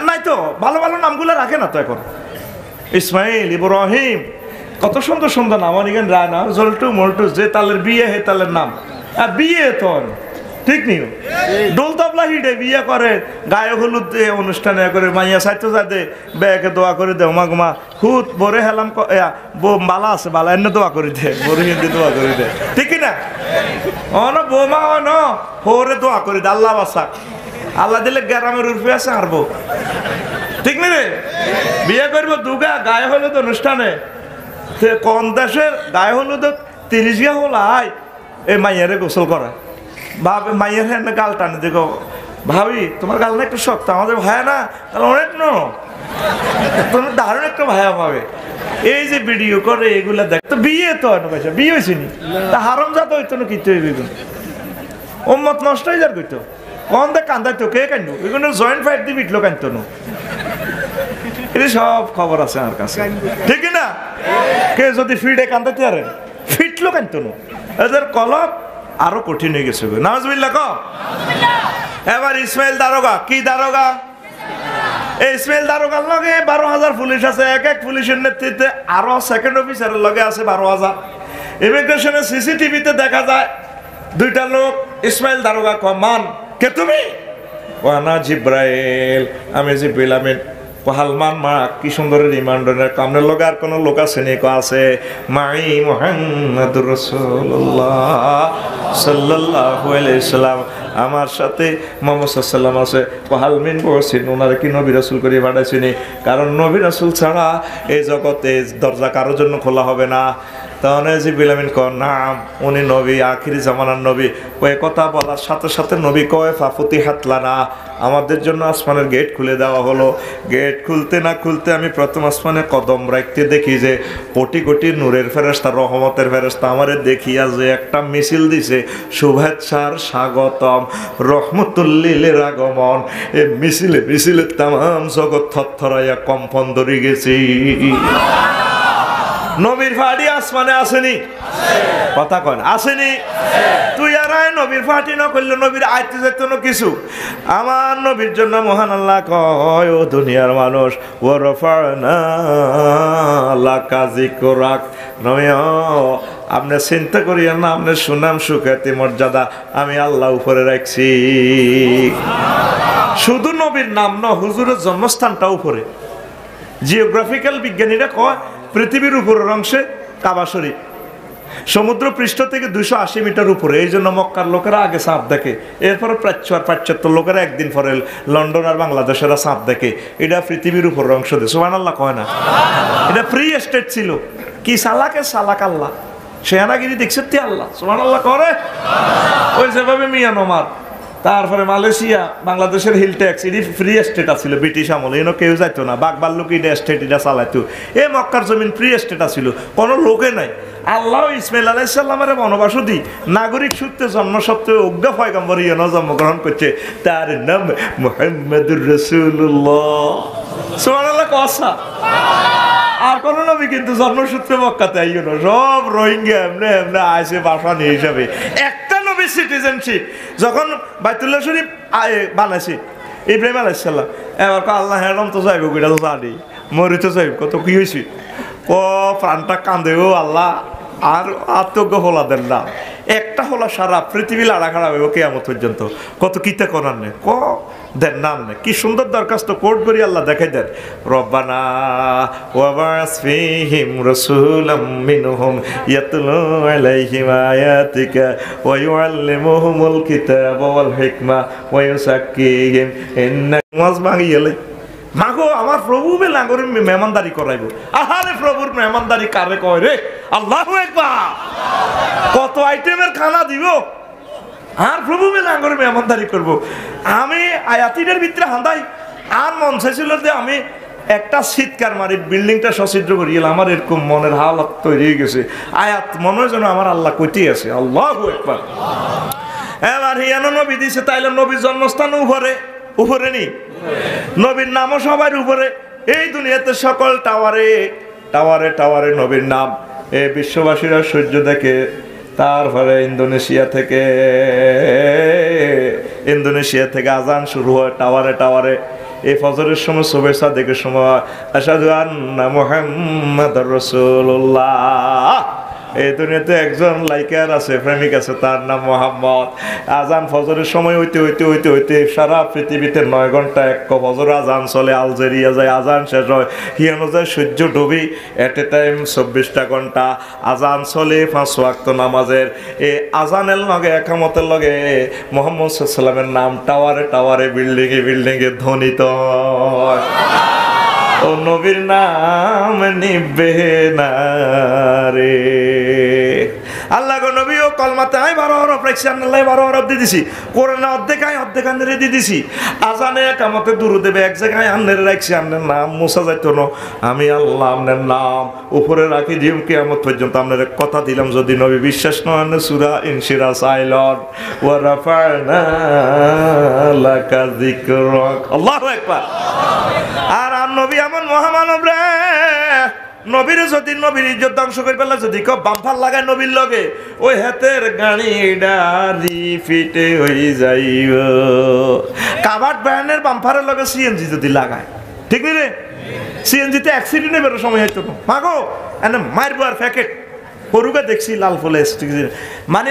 নাই তো ভালো ভালো নামগুলো রাখে না তো এখন ইসমাইল ইব্রাহিম কত সুন্দর সুন্দর নাম অনেকেন রায় না জল্টু মল্টু যে তালের বিয়ে হে তালের নাম আর বিয়ে তো ঠিক নি ডোল তবলা হিডে বিয়ে করে গায়ে হলুদ অনুষ্ঠানে করে মাইয়া সাইতো যাতে বেকে দোয়া করে দে মা গুমা হুত বরে হেলাম বালা আছে বালা এনে দোয়া করে দে বরে হিন্দি দোয়া করে দে ঠিক না অন বোমা অন হোরে দোয়া করে দে আল্লাহ বাসা আল্লাহ দিলে গ্রামের উর্ফে আছে আরবো ঠিক নি রে বিয়ে করবো দুগা গায়ে হলুদ অনুষ্ঠানে কোন দেশের গায়ে হলুদ 30 গা হল আয় এই মাইয়ারে গোসল করা ভাবে মাইয়ের হ্যাঁ গাল টানে দেখো ভাবি তোমার গাল না একটু শক্ত আমাদের ভাইয়া না তাহলে অনেক নো তোমার দারুণ একটা ভাইয়া পাবে এই যে ভিডিও করে এগুলা দেখ তো বিয়ে তো পয়সা বিয়ে হয়েছে নি তা হারম যাত হইতো না কিতে হইবে ওম্মত নষ্ট হয়ে যার কইতো কোন দেখ কান্দাইতো কে কান্দো এগুলো জয়েন্ট ফাইট দিয়ে বিটলো কান্দতো না এটা সব খবর আছে আমার কাছে ঠিক না কে যদি ফিডে কান্দাইতে পারে ফিটলো কান্দতো না এদের কলব আরো কঠিন হয়ে গেছে নাউজুবিল্লাহ ক এবার ইসমাইল দারোগা কি দারোগা এই ইসমাইল দারোগার লগে 12,000 পুলিশ আছে এক এক পুলিশের নেতৃত্বে আরো সেকেন্ড অফিসারের লগে আছে 12,000 ইমিগ্রেশনে সিসিটিভিতে দেখা যায় 2টা লোক ইসমাইল দারোগা মান কে তুমি ওয়ানা জিব্রাইল আমি জিব্রাইল আমিন হালমান মা কি সুন্দর রিমান্ডারের কামনের লোক আর কোন লোক আছে নি আছে মাই মুহাম্মাদুর রাসূলুল্লাহ সাল্লাল্লাহু আলাইহি সাল্লাম আমার সাথে মুহাম্মদ সাল্লাল্লাহু আছে হালমিন বসিন ওনারা কি নবী রাসূল করে পাঠাইছেন কারণ নবী রাসূল ছাড়া এই জগতে দরজা কারোর জন্য খোলা হবে না তখন জিবরিল আমিন কয় নাম, উনি নবী, আখিরি জামানার নবী। ওই কথা বলার সাথে সাথে নবী কয় ফাফুতিহাত লানা, আমাদের জন্য আসমানের গেট খুলে দেওয়া হলো। গেট খুলতে না খুলতে আমি প্রথম আসমানে কদম রাখতে দেখি যে কোটি কোটি নূরের ফেরেশতা, রহমতের ফেরেশতা আমারে দেখিয়া যে একটা মিছিল দিছে, শুভেচ্ছার স্বাগতম, রহমতুল্লিলের আগমন। এ মিছিলে মিছিলে তামাম জগৎ থরথরাইয়া কম্পন ধরে গেছি। নবীর ফাটি আসমানে আসেনি? কথা কন আসেনি? তুই আর নবীর ফাটি না করলে নবীর আইতে যেত না কিছু। আমার নবীর জন্য মহান আল্লাহ কয়, ও দুনিয়ার মানুষ, ও রফানা লাকা যিকরাক, নবী আপনি চিন্তা করিয়া না, আপনার সুনাম সুখ্যাতি মর্যাদা আমি আল্লাহ উপরে রাখছি। শুধু নবীর নাম না, হুজুরের জন্মস্থানটা উপরে। জিওগ্রাফিক্যাল বিজ্ঞানীরা কয় পৃথিবীর উপরের অংশে কাবা শরীফ, সমুদ্র পৃষ্ঠ থেকে 280 মিটার উপরে। এই জন্য মক্কার লোকেরা আগে চাঁদ দেখে, এরপরে প্রাচ্য আর পাশ্চাত্য লোকেরা একদিন পরে লন্ডন আর বাংলাদেশেরা চাঁদ দেখে। এটা পৃথিবীর উপরের অংশ দিয়ে, সুবহানাল্লাহ কয় না? এটা ফ্রি স্টেট ছিল। কি সালাকে সালাক আল্লাহ, সেনাগিরি দেখছে তে আল্লাহ, সুবহানাল্লাহ করে। ওই যেভাবে মিয়ানমার, তারপরে মালয়েশিয়া, বাংলাদেশের হিল ট্যাক্স, এটি ফ্রি স্টেট আছিল ব্রিটিশ আমলে, এনে কেউ যাইতো না, বাঘ ভাল্লুক এটা স্টেট এটা চালাইতো। এ মক্কার জমিন ফ্রি স্টেট আছিল, কোনো লোকে নাই। আল্লাহ ইসমাইল আলাইহিস সালামের বনবাস দি নাগরিক সূত্রে জন্ম সত্ত্বেও অজ্ঞা পয়গম্বর ইয়েন জন্মগ্রহণ করছে, তার নাম মুহাম্মদুর রাসূলুল্লাহ, সুবহানাল্লাহ কসা। আর কোন নবী কিন্তু জন্মসূত্রে মক্কাতে আইও না, সব রোহিঙ্গা এমনি এমনি আইসে বাসা নিয়ে হিসাবে। একটা নবী সিটিজেনশিপ যখন বাইতুল্লাহ শরীফ বানাইছে ইব্রাহিম আলাইহিস সালাম, এবার আল্লাহ হেরম তো যাইব, ওইটা তো জানি মরি তো যাইব, কত কি হয়েছে ও প্রাণটা কান্দে, ও আল্লাহ আর আত্মজ্ঞ হলা দেন না। একটা হলা সারা পৃথিবী লাড়া খাড়া হইব কিয়ামত পর্যন্ত, কত কিতা করার নেই ক দেন নাম নেই। কি সুন্দর দরখাস্ত কোর্ট করি আল্লাহ দেখাই দেন, রব্বানা ওয়াবাস ফীহিম রাসূলাম মিনহুম ইয়াতলু আলাইহিম আয়াতিকা ওয়া ইউআল্লিমুহুমুল কিতাবা ওয়াল হিকমা ওয়া ইউযাক্কিহিম ইন্নাকা মাযমাগিয়ালে। মাগো আমার প্রভু বে নাগরিক মেহমানদারি করাইব। আহারে প্রভুর মেহমানদারি কারে কয় রে? আল্লাহু আকবার। কত আইটেমের খানা দিব, আর প্রভু বে নাগরিক মেহমানদারি করব। আমি আয়াতিদের ভিতরে হান্দাই আর মন চাইছিল যে আমি একটা শীতকার মারি বিল্ডিংটা সছিদ্র করিলাম। আমার এরকম মনের হালত তৈরি হয়ে গেছে, আয়াত মনে হয় যেন আমার আল্লাহ কইতে আছে। আল্লাহু আকবার। এবার হিয়ানো নবী দিছে, তাইলে নবীর জন্মস্থান উপরে উপরে নি, নবীর নামও সবার উপরে। এই দুনিয়াতে সকল টাওয়ারে টাওয়ারে টাওয়ারে নবীর নাম। এই বিশ্ববাসীরা সূর্য দেখে, তারপরে ইন্দোনেশিয়া থেকে আজান শুরু হয় টাওয়ারে টাওয়ারে। এই ফজরের সময় শুভেচ্ছা দেখে সময় আশহাদু আন্না মুহাম্মাদুর রাসূলুল্লাহ। এই দুনিয়াতে একজন লাইকার আছে, প্রেমিক আছে, তার নাম মোহাম্মদ। আজান ফজরের সময় হইতে হইতে হইতে হইতে সারা পৃথিবীতে 9 ঘন্টা এক ফজর আজান চলে। আলজেরিয়া যায়, আজান শেষ হয়, হিয়ানো যায় সূর্য ডুবি। এট এ টাইম 24টা ঘন্টা আজান চলে 5 ওয়াক্ত নামাজের। এই আজানের লগে একামতের লগে মুহাম্মদ সাল্লাল্লাহু আলাইহি ওয়াসাল্লামের নাম টাওয়ারে টাওয়ারে বিল্ডিংয়ে বিল্ডিংয়ে ধ্বনিত হয়। ও নবীর নাম নিবে না রে। আল্লাহ গো নবী ও কলমাতে আমি 12 হরফ রাখছি, আল্লাহ 12 হরফ দিয়ে দিছি। কোরআনে অর্ধেক আন্নারে দিয়ে দিছি। আজানে একামতে দুরূদ দেবে, এক জায়গায় আন্নারে রাখছি। আপনার নাম মুছা যাইতো না, আমি আল্লাহ আপনার নাম উপরে রাখি দিম কিয়ামত পর্যন্ত। আপনার কথা দিলাম, যদি নবী বিশ্বাস নন সূরা ইনশিরা সাইলন ওয়া রাফা'না লাকা যিকরাক। আল্লাহু আকবার। আর নবী এমন মহামানব রে, নবীর যদি নবীর ইজ্জত ধ্বংস করে ফেলা, যদি কেউ বাম্পার লাগায় নবীর লগে, ওই হাতের গাড়িটা রিফিটে হয়ে যাইব। কাভার্ড ভ্যানের বাম্পারের লগে সিএনজি যদি লাগায়, ঠিক নেই রে? সিএনজিতে অ্যাক্সিডেন্টে বেরো সময় হইতো না, মাগো এনে মারবো আর প্যাকেট পরুকে দেখছি লাল ফলে মানে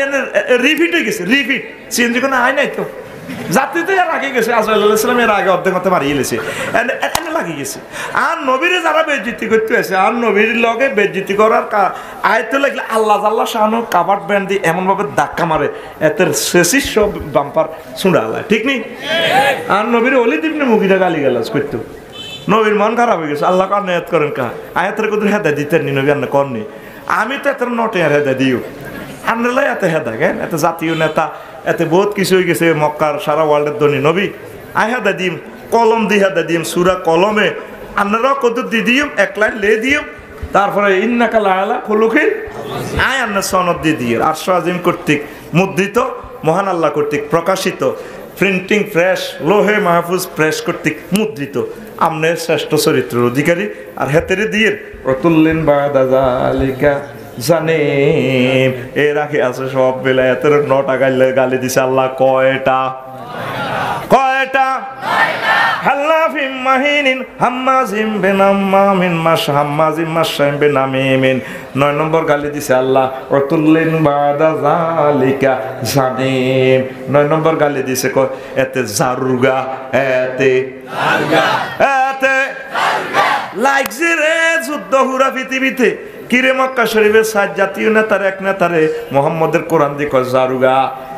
রিফিট হয়ে গেছে। রিফিট সিএনজি কোনো আয় নাই তো, যাত্রীতে এর আগে গেছে, আজরাইল আলাইহিস সালাম এর আগে অর্ধেক মতো মারিয়ে গেছে, এনে লাগিয়ে গেছে। আর নবীরে যারা বেজ্জিতি করতে আছে, আর নবীর লগে বেজ্জিতি করার আয়ত্ত লাগলে আল্লাহ জাল্লাহ শাহানু কাভার্ড ব্যান্ড দিয়ে এমনভাবে ধাক্কা মারে, এতের শেষিস সব বাম্পার শুনে আল্লাহ, ঠিক নেই? আর নবীর অলি দিবনে মুখিটা গালি গালাজ করতো, নবীর মন খারাপ হয়ে গেছে। আল্লাহ কার নিয়ত করেন কা আয়াতের কত হেদায়েত দিতেন নি নবী, আর করেননি। আমি তো এত নটে আর হেদা দিও আন্নালাই এত হেদা কেন এত জাতীয় নেতা এত বহুত কিছু হয়ে গেছে মক্কার সারা ওয়ার্ল্ডের ধনী নবী আই হেদা দিম কলম দি হেদা দিম সুরা কলমে আপনারাও কত দি দিম এক লাইন লে দিম তারপরে ইন্নাকা লাআলা খুলুকিন আয় আন্না সনদ দিয়ে দিয়ে আরশ আজিম কর্তৃক মুদ্রিত মহান আল্লাহ কর্তৃক প্রকাশিত প্রিন্টিং প্রেস লোহে মাহফুজ প্রেস কর্তৃক মুদ্রিত আমনের শ্রেষ্ঠ চরিত্রের অধিকারী আর হেতেরে দিয়ে রতুল্লিন বাদা জালিকা জানে এর আগে আছে সব বেলায়েতের 9টা গালি দিছে আল্লাহ কয়টা হাল্লাফিম মাহিনিন হাম্মাজিম বেনামামিন হাম্মাজিম মাশাইম বেনামিমিন 9 নম্বর গালি দিছে আল্লাহ রতুল্লিন বাদা জালিকা জানিম 9 নম্বর গালি দিছে এতে জারুগা এতে লাগছে রে যুদ্ধ হুরা পৃথিবীতে কিরে মক্কা শরীফের 7 জাতীয় নেতার এক নেতারে মুহাম্মদের কোরআন দিয়ে কয় জারুগা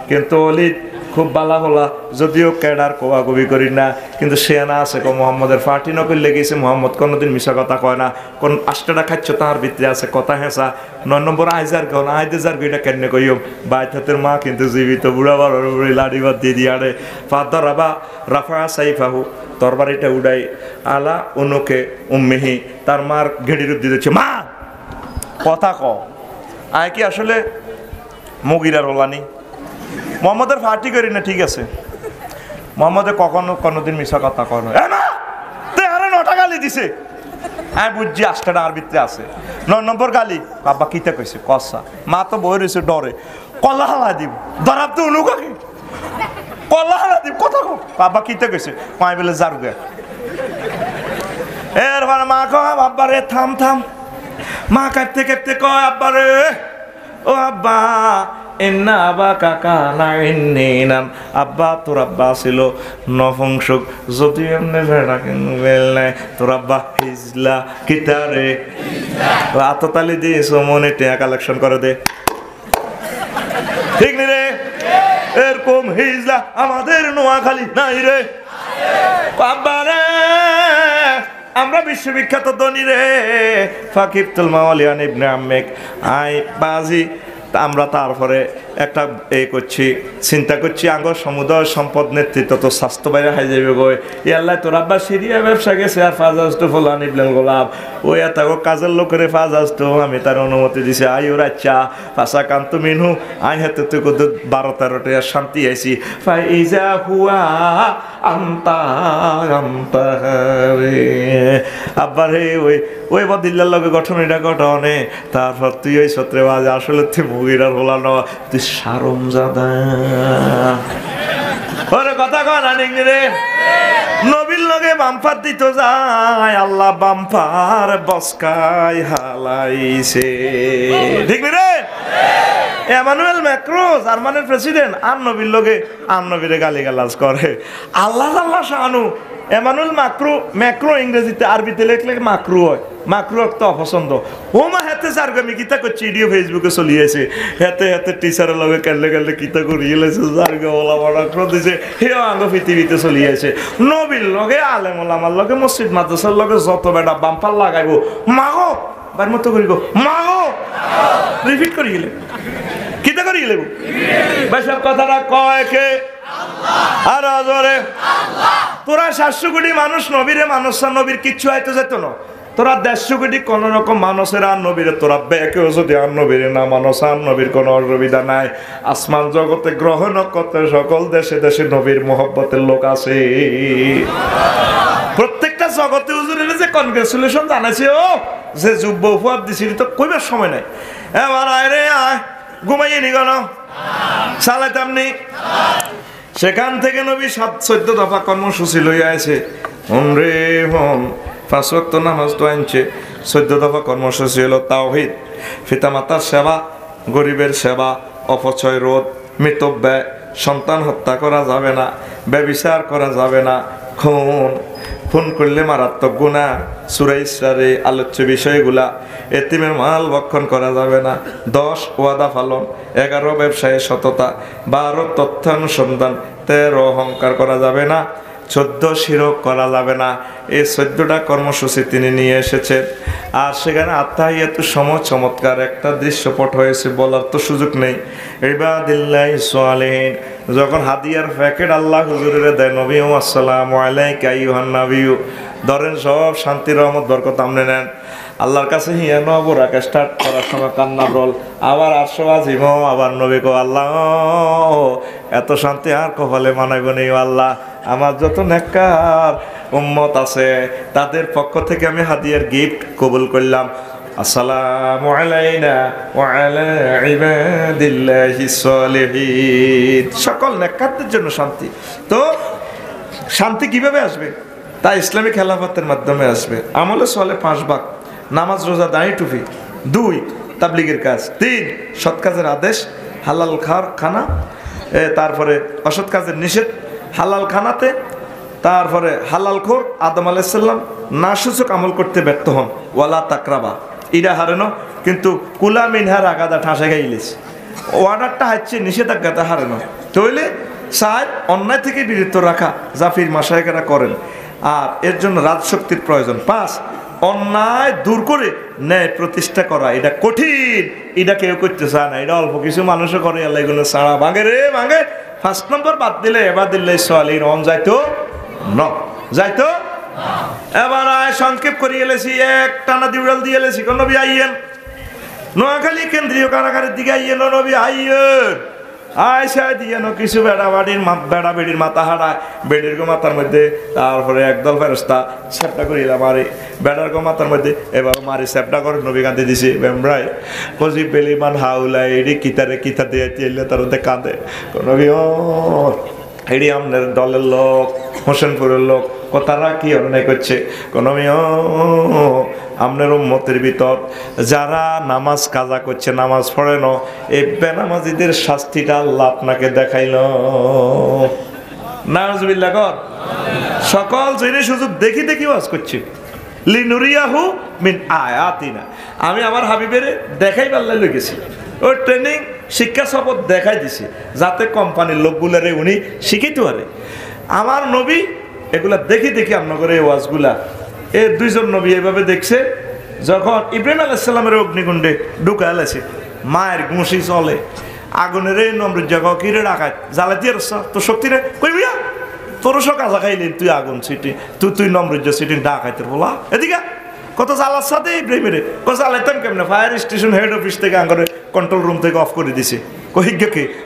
কিন্তু অলি খুব বালা হলা যদিও ক্যাডার কোয়াকবি করি না কিন্তু সে না আছে মোহাম্মদের ফাটি নকল লেগেছে মোহাম্মদ কোনোদিন মিশা কথা কয় না কোন 8টা খাচ্ছ তার ভিতরে আছে কথা হেঁচা 9 নম্বর আইজার কন আইদেজার গইটা কেন কইম বাইথাতের মা কিন্তু জীবিত বুড়া বড় বুড়ি লাড়ি বাদ দিয়ে দিয়ারে ফাদর রাবা রাফা সাইফাহু তরবারিটা উড়াই আলা অনুকে উম্মিহি তার মার ঘেড়ির দিতেছে মা কথা ক আয় কি আসলে মুগিরার ওলানি মোহাম্মদের ফাটি করি না ঠিক আছে মোহাম্মদে কোনোদিন মিশা কথা কয় না না তে আরে 9টা গালি দিছে আমি বুঝছি 8টা আর ভিতরে আছে 9 নম্বর গালি বাবা কিতে কইছে কসা মা তো বই রইছে ডরে কলা হালা দিব দরাব তো উনুকাকে কলা হালা দিব কথা কো বাবা কিতে কইছে পাই বলে জারুগে এরপর মা কয় বাবা রে থাম থাম মা কাটতে কাটতে কয় আব্বা রে ও আব্বা এন্না আবা কাকা না এন্নেনান আব্বা তোর আব্বা ছিল নপুংসক যদি এমনি ভেড়া কিন্তু বেল নাই তোর আব্বা হিজলা কিতারে আততালি দিয়েছ মনে টেয়া কালেকশন করে দে ঠিক নি রে এরকম হিজলা আমাদের নোয়াখালী নাই রে আব্বা রে আমরা বিশ্ববিখ্যাত ধনী রে ফাকিবতুল মাওয়ালিয়ান ইবনে আম্মেক আই বাজি আমরা তারপরে একটা করছি চিন্তা করছি আঙ্গ সমুদয় সম্পদ নেতৃত্ব তো স্বাস্থ্য বাইরে হাই যাবে গই ই আল্লাহ তোর আব্বা সিরিয়া ব্যবসা গেছে আর ফাজাজটো ফলান ইবলেন গোলাপ ওই এত কাজের লোকের ফাজাজটো আমি তার অনুমতি দিছি আই ওর আচ্ছা ফাঁসা কান্ত মিনু আই হাতে তুই কত 12-13টা শান্তি আইছি ফাইজা হুয়া আন্তা আন্তা রে আব্বা রে ওই বদিল্লার লগে গঠন এটা ঘটনে তারপর তুই ওই সত্রে বাজ আসলে তুই মুগিরার হলানো তুই সারম জাদা ওরে কথা কয় না নিগনি রে নবীর লগে বাম্পার দিত যায় আল্লাহ বাম্পার বসকাই হালাইছে ঠিক নি রে এমানুয়েল ম্যাক্রো জার্মানের প্রেসিডেন্ট আর নবীর লগে আর নবীরে গালিগালাজ করে আল্লাহ আল্লাহ শানু এমানুয়েল ম্যাক্রো ইংরেজিতে আরবিতে লেখলে মাকরু হয় মাকরু একটা অপছন্দ ও মা হাতে জারগামি কিতা করছে ভিডিও ফেসবুকে চলিয়েছে হাতে টিচারের লগে কেলে কিতা করিয়েছে জারগা ওলা বড় করে দিছে হেও আঙ্গ পৃথিবীতে চলিয়েছে নবীর লগে আলেম ওলামার লগে মসজিদ মাদ্রাসার লগে যত বেটা বাম্পার লাগাইবো মাগো বার মতো করিব মাগো রিপিট করি গেলে কিতা করি গেলে ভাই সব কথাটা কয় কে আর আজরে তোরা 700 কোটি মানুষ নবীরে মানুষ নবীর কিচ্ছু হয়তো যেত না তোরা 150 কোটি কোন রকম মানুষের আর নবীরে তোরা বেকেও যদি আর নবীরে না মানুষ আর নবীর কোনো অসুবিধা নাই আসমান জগতে গ্রহ নক্ষত্র সকল দেশে দেশে নবীর মহব্বতের লোক আছে প্রত্যেকটা জগতে হুজুরের যে কনগ্রেচুলেশন জানাইছে ও যে যুব্য উপহার দিছিল তো কইবার সময় নাই এবার আয় রে আয় ঘুমাইয়ে নি কেন চালাইতাম নি সেখান থেকে নবী 14 দফা কর্মসূচি লইয়া আছে হন রে হন 5 ওয়াক্ত নামাজ তো আনছে 14 দফা কর্মসূচি হলো তাওহীদ পিতামাতার সেবা গরিবের সেবা অপচয় রোধ মিতব্যয় সন্তান হত্যা করা যাবে না ব্যভিচার করা যাবে না খুন করলে মারাত্মক গুনাহ সূরা ইসরারে আলোচ্য বিষয়গুলা এতিমের মাল ভক্ষণ করা যাবে না 10 ওয়াদা পালন 11 ব্যবসায়ে সততা 12 তথ্যানুসন্ধান 13 অহংকার করা যাবে না 14 শিরক করা যাবে না, এই 14টা কর্মসূচি তিনি নিয়ে এসেছেন। আর সেখানে আত্মাহিয়াতু সময় চমৎকার একটা দৃশ্যপট হয়েছে, বলার তো সুযোগ নেই। ইবাদিল্লাহি সালিহিন, যখন হাদিয়ার প্যাকেট আল্লাহ হুজুরের দেয়, নবী আসসালামু আলাইকা আইয়ুহান নবিয়্যু, ধরেন সব শান্তি রহমত বরকত আমনে নেন। আল্লাহর কাছে হিয়া নব রাখা স্টার্ট করার সময় কান্না রল, আবার 800 আজিম, আবার নবী কো আল্লাহ এত শান্তি আর কপালে মানাইব নেই আল্লাহ, আমার যত নেককার উম্মত আছে তাদের পক্ষ থেকে আমি হাদিয়ার গিফট কবুল করলাম। আসসালামু আলাইনা ওয়া আলা ইবাদিল্লাহিস সালিহিন, সকল নেককারদের জন্য শান্তি। তো শান্তি কিভাবে আসবে? তা ইসলামী খেলাফতের মাধ্যমে আসবে। আমলে চলে 5 ভাগ, নামাজ রোজা দাঁড়ি টুপি, 2 তাবলিগের কাজ, 3 সৎ কাজের আদেশ, হালাল খানা, তারপরে অসৎ কাজের নিষেধ হালাল খানাতে, তারপরে হালাল খোর আদম আলাইহিস সালাম না সূচক আমল করতে ব্যর্থ হন, ওয়ালা তাকরাবা ইরা হারেনো, কিন্তু কুলা মিনহার আগাদা ঠাসা গাইলিস ওয়ার্ডারটা হচ্ছে নিষেধাজ্ঞাটা হারানো। তাহলে সাহেব অন্যায় থেকে বিরত রাখা, জাফির মাশায়েখরা করেন, আর এর জন্য রাজশক্তির প্রয়োজন। 5 অন্যায় দূর করে ন্যায় প্রতিষ্ঠা করা, এটা কঠিন, এটা কেউ করতে চায় না, এটা অল্প কিছু মানুষও করে। আল্লাহ এগুলো ছাড়া ভাঙে রে ভাঙে। 1 নম্বর বাদ দিলে এবার দিল্লি সালিন অন যাইতো ন যাইতো। এবার সংক্ষেপ করিয়ে এলেছি, এক টানা দিউড়াল দিয়ে এলেছি, কোন নবী আইয়েন নোয়াখালী কেন্দ্রীয় কারাগারের দিকে আইয়েন, নবী আইয়েন আয়সা দিয়ে কিছু বেড়া বেড়ির মাথা হারায়, বেড়ির গো মাথার মধ্যে, তারপরে একদল ফেরস্তা সেপটা করিলাম মারি, বেড়ার গো মাথার মধ্যে এবার মারি সেপটা করে নবী কাঁদে দিছে। বেমরাই কজি বেলিমান হাউলাই এডি কিতারে কিতা দিয়ে তিলে তারতে কাঁদে, নবী ও এডি আমাদের দলের লোক, হোসেনপুরের লোক, কথারা কি অন্যায় করছে, কোনো আপনার উম্মতের ভিতর যারা নামাজ কাজা করছে, নামাজ পড়ে না, এই বেনামাজিদের শাস্তিটা আল্লাহ আপনাকে দেখাইল। নাউজুবিল্লাহ কর। সকল জেনে সুযোগ দেখি দেখি ওয়াজ করছি, লিনুরিয়াহু মিন আয়াতিনা, আমি আমার হাবিবের দেখাই পাল্লাই লই গেছি, ও ট্রেনিং শিক্ষা শপথ দেখাই দিছে, যাতে কোম্পানির লোকগুলারে উনি শিখিতে পারে। আমার নবী এগুলা দেখি দেখি আপনাদের এই ওয়াজগুলা, এর 2 জন নবী এভাবে দেখছে, যখন ইব্রাহিম আলাইহিস সালামের অগ্নিকুণ্ডে ঢুকা এলেছে, মায়ের ঘুষি চলে, আগুনের এই নমরুদ জায়গা কিরে ডাকাত জ্বালাতি তো শক্তি রে কই বিয়া তোর সব কাজা খাইলেন, তুই আগুন সিটি তুই নমরুদ সিটি ডাকাইতে বলা এদিকে কত জ্বালার সাথে ইব্রাহিমের কত জ্বালাইতাম কেমনে, ফায়ার স্টেশন হেড অফিস থেকে আঙ্গরে কন্ট্রোল রুম থেকে অফ করে দিছে।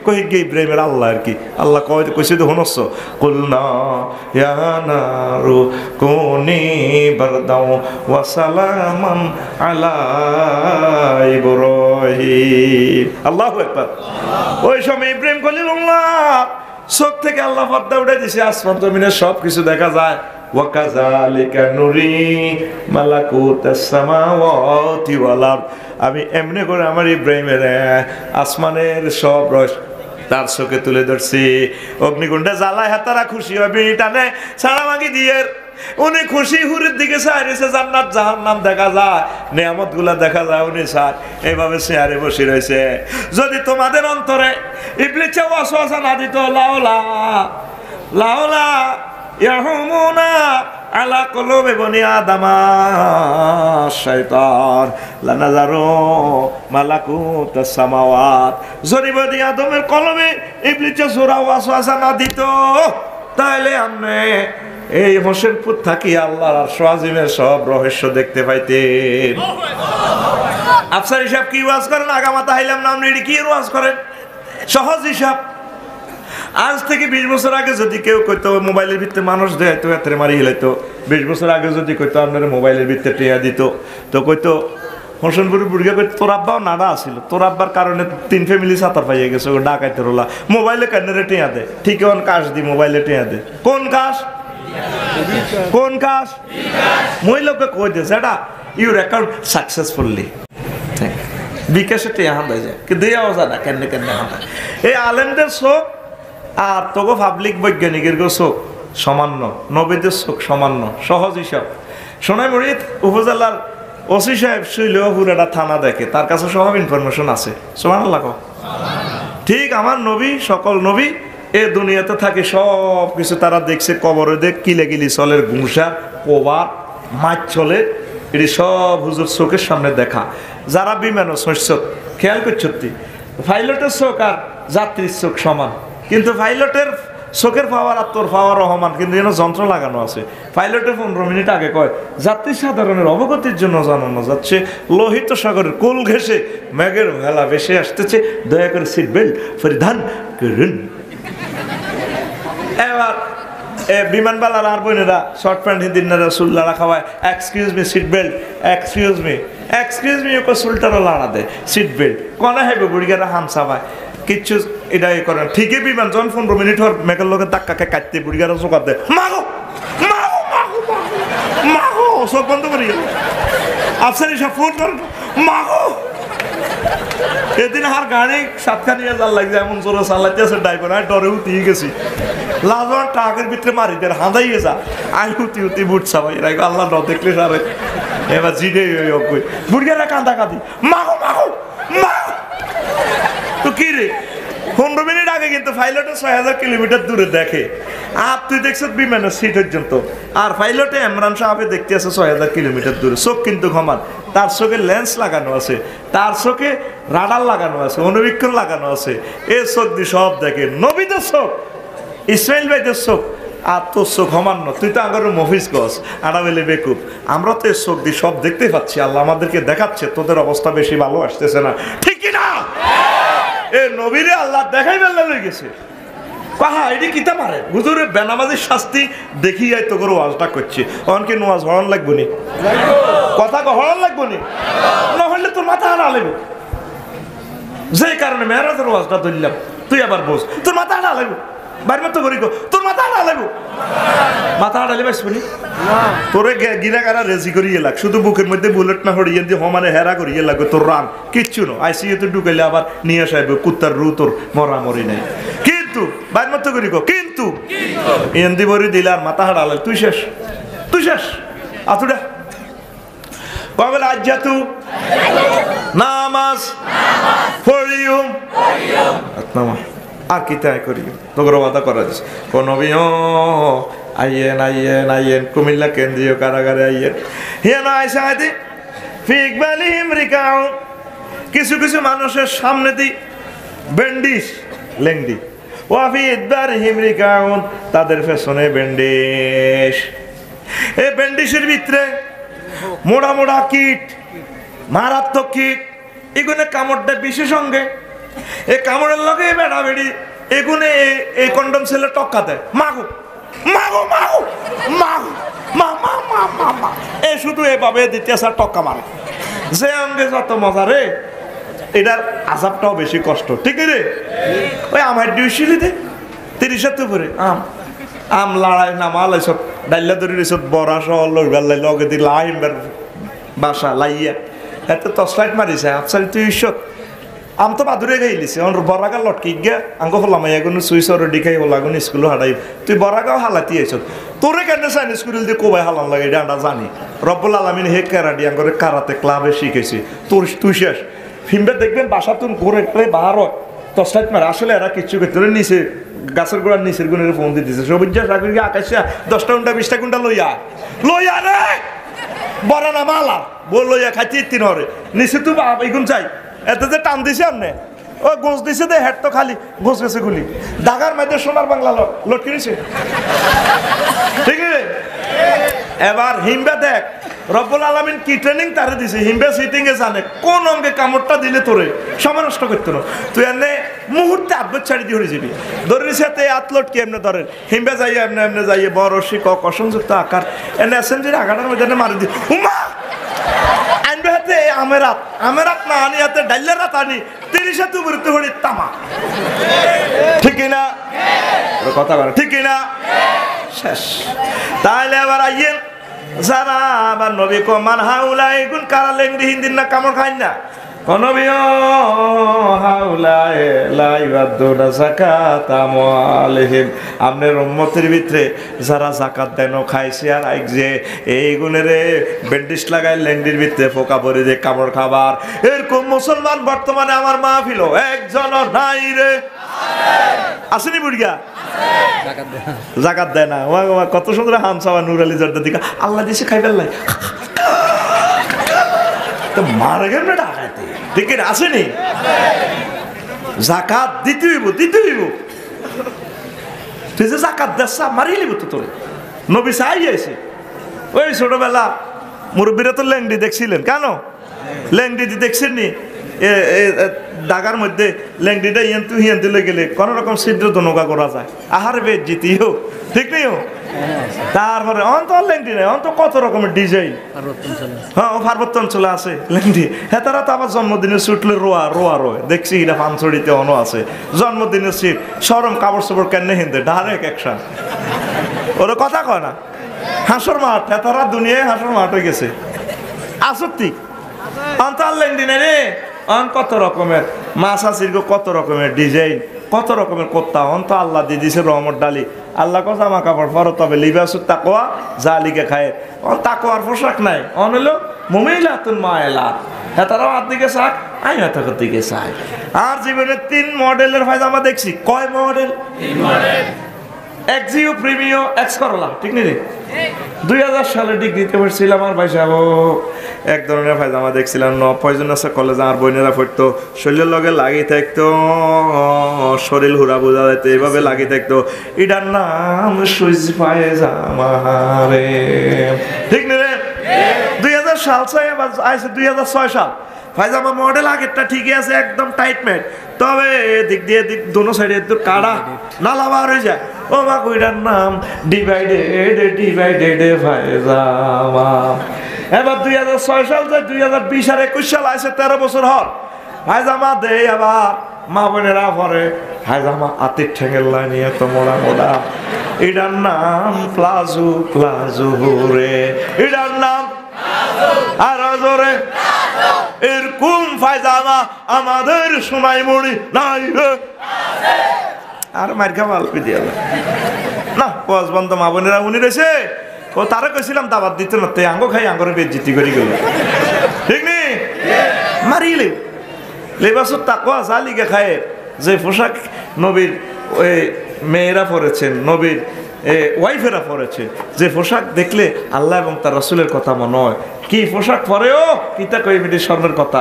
কহিগে ইব্রাহিমের আল্লাহ আর কি, আল্লাহ কইছে তো হনস কুলনা ইয়া নারু কুনি বারদাও ওয়া সালামান আলা ইব্রাহিম। আল্লাহু আকবার। ওই সময় ইব্রাহিম খলিলুল্লাহ চোখ থেকে আল্লাহ পর্দা উঠে দিছে, আসমান জমিনের সব কিছু দেখা যায়। ওয়াকাযালিকা নুরি মালাকুতাস সামাওয়াতি ওয়াল আরদ, আমি এমনি করে আমার ইব্রাহিমের আসমানের সব রস তার চোখে তুলে ধরছি। অগ্নিকুণ্ডে জ্বালায় হাতারা খুশি হবে টানে ছাড়ামাগি দিয়ে উনি খুশি হুরের দিকে চাইছে, জান্নাত জাহান্নাম দেখা যায়, নিয়ামত গুলা দেখা যায়, উনি চায় এইভাবে চেয়ারে বসে রয়েছে। যদি তোমাদের অন্তরে ইবলিসে ওয়াসওয়াসা না দিত, লাউলা লাউলা ইয়াহুমুনা আলা কুলুবি বনি আদামা শাইতান লানাজারু মালাকুতাস সামাওয়াত, যদি বনি আদমের কলবে ইবলিসে সূরা ওয়াসওয়াসা না দিত, তাহলে আপনি এই হোসেনপুর থাকি আল্লাহর আরশ আজিমের সব রহস্য দেখতে পাইতেন। আফসার হিসাব কি ওয়াজ করেন, আগামাতা হাইলাম না, আপনি কি ওয়াজ করেন? সহজ হিসাব। আজ থেকে 20 বছর আগে যদি কেউ কইতো মোবাইলের ভিতরে মানুষ দেয় তো এত মারি হিলাইতো, 20 বছর আগে যদি কইতো আপনার মোবাইলের ভিতরে টিয়া দিত, তো কইতো হোসেনপুরের বুড়িয়া কই তোর আব্বাও নাড়া আসিল, তোর আব্বার কারণে 3 ফ্যামিলি সাঁতার পাইয়া গেছে, ও ডাকাইতে রোলা মোবাইলে কান্নারে টিয়া দে, ঠিক এমন কাজ দি মোবাইলে টিয়া দে। কোন কাজ? কোন কাজ? মহিলাকে কই দিয়েছে এটা ইউর অ্যাকাউন্ট সাকসেসফুলি বিকাশে টিয়া হান্দাই যায়, কিন্তু দেওয়াও যায় না, কেন কেন হান্দায়। এই আলেমদের চোখ আর তোকে পাবলিক বৈজ্ঞানিকের চোখ সামান্য, নবীদের চোখ সামান্য। সহজ হিসাব। সোনাইমুড়ি উপজেলার ওসি সাহেব শৈলপুর একটা থানা দেখে, তার কাছে সব ইনফরমেশন আছে। সুবহানাল্লাহ। ঠিক আমার নবী, সকল নবী এ দুনিয়াতে থাকে সব কিছু তারা দেখছে, কবরে দেখ কিলে গিলি চলের ঘুষা কোবার মাছ চলে, এটি সব হুজুর চোখের সামনে দেখা। যারা বিমানও শস্য খেয়াল করছ, পাইলটের চোখ আর যাত্রীর চোখ সমান, কিন্তু পাইলটের চোখের পাওয়ার আর তোর পাওয়ার রহমান, কিন্তু যেন যন্ত্র লাগানো আছে। পাইলটে 15 মিনিট আগে কয় যাত্রী সাধারণের অবগতির জন্য জানানো যাচ্ছে লোহিত সাগরের কোল ঘেঁষে মেঘের ভেলা ভেসে আসতেছে, দয়া করে সিট বেল্ট পরিধান করুন। এবার বিমানবালার আর বোনেরা শর্ট প্যান্ট হিন্দিনারা চুল্লা রাখা হয়, excuse me seat belt, excuse me okay চুলটারও লাড়া দেয় সিট বেল্ট, কনে হেবে বুড়িগারা হামসা পায় কিচ্ছু এটা করেন। ঠিকই বিমান যখন 15 মিনিট হওয়ার মেঘের লোকের ধাক্কাকে কাটতে বুড়িগারা চোকার দেয়, মাগো মাগো মাগো মাগো, সব বন্ধ করি আফসারি সব ফোন করেন মাগো। এদিন আর গাড়ি সাতখানি জাল লাগছে, এমন জোরে চালাইতে আছে ড্রাইভার, আমি ডরে উঠিয়ে গেছি, লাজবার ট্রাকের ভিতরে মারি দেয় হাঁদাইয়ে যা, আমি উতি বুটছা ভাই আল্লাহ ন দেখলে সারে। এবার জিডে বুড়িয়ারা কান্দা কাঁদি মাগো মাগো মাগো। তো কি রে 15 মিনিট আগে কিন্তু পাইলটে 6000 কিলোমিটার দূরে দেখে, আর তুই দেখছ বিমানের সিট পর্যন্ত, আর পাইলটে ইমরান সাহেব দেখতে আছে 6000 কিলোমিটার দূরে। চোখ কিন্তু সমান, তার চোখে লেন্স লাগানো আছে, তার চোখে রাডার লাগানো আছে, অনুবীক্ষণ লাগানো আছে, এ চোখ দিয়ে সব দেখে। নবীদের চোখ, ইসমাইল ভাইদের চোখ আর তোর চোখ সমান্য, তুই তো আগে মফিজ গছ আড়াবেলে বেকুব। আমরা তো এর চোখ দিয়ে সব দেখতে পাচ্ছি, আল্লাহ আমাদেরকে দেখাচ্ছে তোদের অবস্থা বেশি ভালো আসতেছে না, ঠিক কিনা? এ নবীরে আল্লাহ দেখাই বেলা লই গেছে, কাহা এটি কিতা পারে হুজুরে বেনামাজির শাস্তি দেখি যাই তো করে ওয়াজটা করছে, অনকে নোয়াজ হরণ লাগবো নি, কথা হরণ লাগবো নি, না হলে তোর মাথা হারা লাগবে। যে কারণে মেয়েরাজের ওয়াজটা ধরলাম, তুই আবার বোঝ তোর মাথা হারা লাগবে, বাড়ি মতো করি তোর মাথা হারা লাগবো, মাথা হারালে বাসবি তোরে গিরা গারা রেজি করিয়ে লাগ, শুধু বুকের মধ্যে বুলেট না হরিয়ে দিয়ে হমানে হেরা করিয়ে লাগবে, তোর রান কিচ্ছু না। আইসিইউতে ঢুকাইলে আবার নিয়ে আসবে কুত্তার রু, তোর মরামরি নাই। কিন্তু বাড়ির মতো করি কিন্তু এন্দি বরি দিলে আর মাথা হারালে তুই শেষ, তুই শেষ। আতুডা কবে আজ তু নামাজ পড়িও আর কি তাই করি তোর ওয়াদা করা দিস কোন আইয়েন আইয়েন আইয়েন কুমিল্লা কেন্দ্রীয় কারাগারে আইয়েন হিয়ান আইসা আইতে ফিকবালি হিমরিকাও। কিছু কিছু মানুষের সামনে দি বেন্ডিস লেংডি, ওয়াফি ইদবার হিমরিকাও, তাদের পেছনে বেন্ডিস। এই বেন্ডিসের ভিতরে মোড়া মোড়া কীট, মারাত্মক কীট, এগুলো কামড়টা বিশেষ অঙ্গে, এই কামড়ের লগে বেড়া বেড়ি এগুলো এই কন্ডম ছেলে টক্কা দেয়, মাগো মাগো মাগো মাগো মা মা মা মা মা, এ শুধু এভাবে দ্বিতীয় স্যার টক্কা মারে। যে অঙ্গে যত মজা রে, এটার আজাবটাও বেশি কষ্ট, ঠিক রে? ওই আমার ডিউশিলি দে 30-এর উপরে আম আম লড়াই নামাল এসব ডাইলা ধরে এসব বড়া সহ লইবার লাই লগে দি লাইবার বাসা লাইয়া এত টসলাইট মারিছে আপসারি তুই ঈশ্বর আম তো বাদুরে গাইলিছে বরাগা লটকি গিয়া আঙ্গ হলাম এগুলো সুইসর ডিখাই হলাগুন স্কুল হারাই, তুই বরাগাও হালাতি আইছ, তোরে কেন চাইনি স্কুল দিয়ে কোবাই হালান লাগে এটা আমরা জানি। রব্বুল আলামিন হে ক্যারাডি আঙ্গরে কারাতে ক্লাবে শিখেছি, তোর তুই শেষ। ফিল্মে দেখবেন বাসা তুন ঘুরে বাহার হয় টসলাইট মারে, আসলে এরা কিচ্ছু করতে নিচে গাছের গোড়ার নিচের গুণের ফোন দিয়ে দিচ্ছে, সবুজ চাকরি আকাশে 10টা ঘন্টা 20টা ঘন্টা লইয়া লইয়া রে বড় না মালা বল লইয়া খাইতে 3 হরে নিচে তুই এইগুন চাই এতে যে টান দিছে আমনে ও গোছ দিছে দে হেড তো খালি গোছ গেছে গুলি ঢাকার মধ্যে সোনার বাংলা লটকে নিছে, ঠিক আছে? এবার হিমবা দেখ রব্বুল আলামিন কি ট্রেনিং তারে দিছে, হিমবা সিটিং এ জানে কোন অঙ্গে কামড়টা দিলে তোরে সময় নষ্ট করতে না, তুই এনে মুহূর্তে আব্বত ছাড়ি দিয়ে হয়ে যাবি। ধরে সাথে আতলট কি এমনি ধরেন হিমবা যাইয়ে এমনি এমনি যাইয়ে বড় শিকক অসংযুক্ত আকার এনে এসএমজির আগাটার মধ্যে মারি দি উমা আনবে হাতে আমেরাত আমেরাত না আনি হাতে ডাইলের রাত আনি 30 উপরে হলি তামা, ঠিক না? কথা বলে ঠিক না? শেষ। তাহলে আবার আইয়েন যারা আবার নবী কমান হাউলাই গুণ কারা লেংদি হিন্দির না কামড় খাই না নবী হাউলাই লাইবাদুনা যাকাত আমওয়ালিহিম, আপনার উম্মতের ভিতরে যারা যাকাত দেন খাইছে আর আইক যে এই গুণেরে ব্যান্ডেজ লাগাই লেংদির ভিতরে ফোকা ভরে যে কামড় খাবার, এরকম মুসলমান বর্তমানে আমার মাহফিল একজন নাই রে। আসেনি বুড়িয়া জাকাত দেয় না। কত সুন্দর হামসাওয়া নুর আলী জর্দা দিকা আল্লাহ দিছে খাইবার লাই তো মারা গেল না ডাকাইতে, ঠিক না? আসেনি জাকাত দিতে হইব, দিতে হইব। তুই যে জাকাত দেশা মারি লিব তো তোরে। নবী চাই আছে ওই ছোটবেলা মুরব্বীরা তো ল্যাংডি দেখছিলেন, কেন ল্যাংডি দেখছেন নি? ডাগার মধ্যে ল্যাংডিটা ইয়ান্তু হিয়ান্তি লই গেলে কোন রকম ছিদ্র তো নৌকা করা যায়, আহার বেদ জিতি হোক, ঠিক নেই? তারপরে অন্ত ল্যাংডি নাই, অন্ত কত রকমের ডিজাইন, হ্যাঁ পার্বত্য অঞ্চলে আছে ল্যাংডি। হ্যাঁ তারা তো আবার জন্মদিনের ছুটলে রোয়া রোয়া রোয়, দেখছি এটা পানছড়িতে অন আছে জন্মদিনের সিট, সরম কাপড় চোপড় কেন হিন্দে ডাইরেক্ট অ্যাকশন, ওরা কথা কয় না। হাঁসর মাঠ, হ্যাঁ তারা দুনিয়ায় হাঁসর মাঠ হয়ে গেছে। আসত্তি অন্ত ল্যাংডি নাই রে, কত রকমের মাছ আসির, কত রকমের ডিজাইন, কত রকমের কোত্তা, অন্ত আল্লাহ দিয়ে দিছে রহমত ডালি। আল্লাহ কো জামা কাপড় পরো, তবে লিবাসুত তাকওয়া জালিকা খায়। তাকওয়ার পোশাক নাই, অন হলো মুমিলাতুন মায়লাত। হ্যাঁ তারাও হাত দিকে চাক, আমি হাতের দিকে চাই। আর জীবনে 3 মডেলের পায়জামা দেখছি। কয় model? Axio, Premio, X Corolla, ঠিক নেই? 2000 সালে ডিগ্রিতে পড়ছিলাম আমার ভাই সাহেব, এক ধরনের পায়জামা দেখছিলাম, পয়জন আছে কলেজে আমার বোনেরা পড়তো, শরীরের লগে লাগিয়ে থাকতো, শরীর হুরা বোঝা যেত, এইভাবে লাগিয়ে থাকতো। এটার নাম সুইচ পায়জামা রে, ঠিক নেই রে? 2000 সাল আইসে 2006 সাল। পায়জামা মডেল আগেরটা ঠিকই আছে, একদম টাইট ম্যাট, তবে দিক দিয়ে দিক দোনো সাইডে একটু কাড়া নালা বার হয়ে যায়। ও মা কইটার নাম ডিভাইডেড পায়জামা। এবার 2006 সাল যায়, 2020 আর 21 সাল আছে, 13 বছর হল পায়জামা দেয়। আবার মা বোনেরা পরে পায়জামা আতির ঠেঙের লাইনে এত মোড়া মোড়া, এটার নাম প্লাজো, প্লাজো রে, এটার নাম আর জোরে এরকম পায়জামা আমাদের সোনাই মুড়ি নাই রে। আর মার খাওয়া আলপি দিয়ে না পজ বন্ধ মা বোনেরা উনি রয়েছে, ও তারা কইছিলাম দাবাত দিতে না, তে আঙ্গ খাই আঙ্গরে বেজ্জিতি করি গেল, ঠিক নি? মারিলে লেবাসুত তাকওয়া জালিকা খায়, যে পোশাক নবীর ওই মেয়েরা পরেছেন, নবীর ওয়াইফেরা পরেছে, যে পোশাক দেখলে আল্লাহ এবং তার রাসূলের কথা মনে হয়। কি পোশাক পরেও কিতা কই মিটি স্বর্ণের কথা,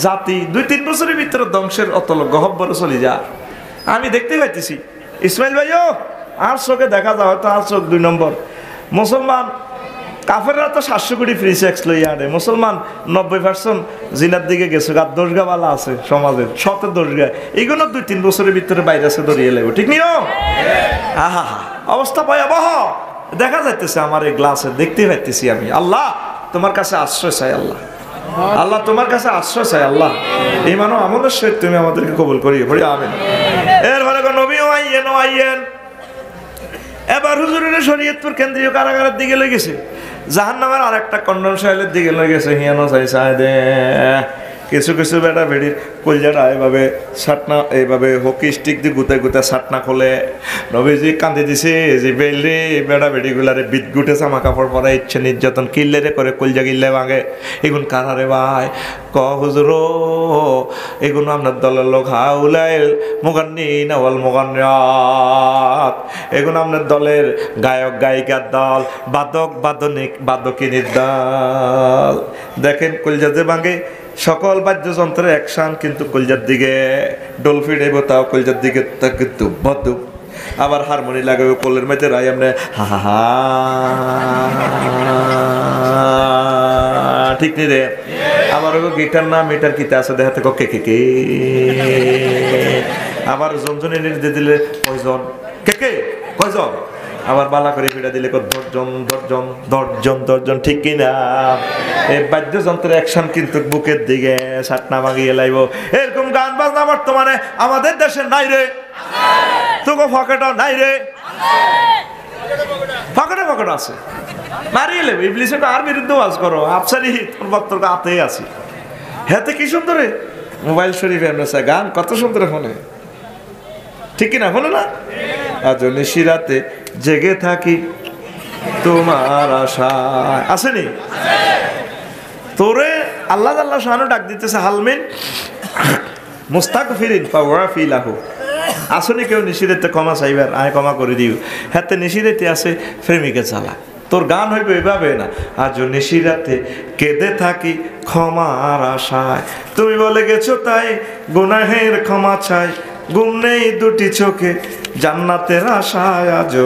জাতি 2-3 বছরের ভিতরে ধ্বংসের অতল গহব্বরে চলে যা। আমি দেখতে পাইতেছি ইসমাইল ভাইও, আর চোখে দেখা যায় হয়তো আর চোখ 2 নম্বর। মুসলমান কাফেররা তো 700 কোটি ফ্রি সেক্স লইয়া আনে, মুসলমান 90% জিনার দিকে গেছে, আর দোষগাওয়ালা আছে সমাজের, শত দোষগা, এইগুলো 2-3 বছরের ভিতরে বাইরে আছে ধরিয়ে লাগবে, ঠিক নিও? আহা অবস্থা ভয়াবহ দেখা যাইতেছে আমার এই গ্লাসে, দেখতে পাইতেছি আমি। আল্লাহ তোমার কাছে আশ্রয় চাই, আল্লাহ আল্লাহ তোমার কাছে আশ্রয় চাই, আল্লাহ এই মানব আমাদের সহিত তুমি আমাদেরকে কবুল করিয়ে পড়ি, আমিন। এরপরে নবীও আইয়েন ও আইয়েন। এবার হুজুরের শরীয়তপুর কেন্দ্রীয় কারাগারের দিকে লেগেছে, জাহান্নামের আর একটা কন্ডন সাহেলের দিকে লেগেছে, হিয়ানো চাই চাই দে। কিছু কিছু বেটা বেড়ির কলজাটা এইভাবে ছাটনা, এইভাবে হকি স্টিক দিয়ে গুতে গুতে ছাটনা খোলে। নবীজি কান্দি দিছে যে বেলরে বেড়া বেড়িগুলারে বিদ গুটে জামা কাপড় পরা ইচ্ছে নির্যাতন কিল্লেরে করে কলজা গিল্লে ভাঙে। এগুন কারারে ভাই ক হুজুর, এগুলো আপনার দলের লোক হাউলাইল মোগান্নি নাওয়াল মোগান্নাত, এগুলো আপনার দলের গায়ক গায়িকার দল, বাদক বাদকিনীর দল। দেখেন কলজা যে ভাঙে, সকল বাদ্যযন্ত্রের অ্যাকশন, কিন্তু কলজার দিকে ডলফিন এবো, তাও কলজার দিকে কিন্তু বদ্ধ। আবার হারমোনি লাগাবে কোলের মধ্যে রাই আমরা হা হা হা, ঠিক নেই রে? আবার গিটার না মিটার কিতা আছে দেখাতে কে কে কে, আবার জনজনে দিয়ে দিলে কয়জন, কে কে কয়জন, আবার বালা করে পিঠা দিলে দর্জন দর্জন দর্জন দর্জন, ঠিক কিনা? এই বাদ্যযন্ত্রের অ্যাকশন কিন্তু বুকের দিকে ছাটনা ভাঙিয়ে লাইব। এরকম গান বাজনা বর্তমানে আমাদের দেশে নাই রে, তোকে পকেটও নাই রে, পকেটে পকেট আছে, মারিয়ে লেবে ইবলিসে আর বিরুদ্ধে ওয়াজ করো, আফসারি তোর বক্তব্য আতেই আছি। হেতে কি সুন্দর মোবাইল শরীফে এনেছে গান, কত সুন্দর ফোনে, ঠিক কিনা? হলো না? আজ নিশিরাতে জেগে থাকি তোমার আশায়, আসেনি? তোরে আল্লাহ আল্লাহ শাহানু ডাক দিতেছে, হালমিন মুস্তাগফিরিন ফাওয়াফি লাহু, আসলে কেউ নিশিরাতে ক্ষমা চাইবার আয় ক্ষমা করে দিও, হাতে নিশিরাতে আছে প্রেমিকে চালা। তোর গান হইবে এভাবে না, আজ নিশিরাতে কেঁদে থাকি ক্ষমার আশায়, তুমি বলে গেছো তাই গুনাহের ক্ষমা চাই, ঘুম নেই দুটি চোখে জান্নাতের আশায়, আজও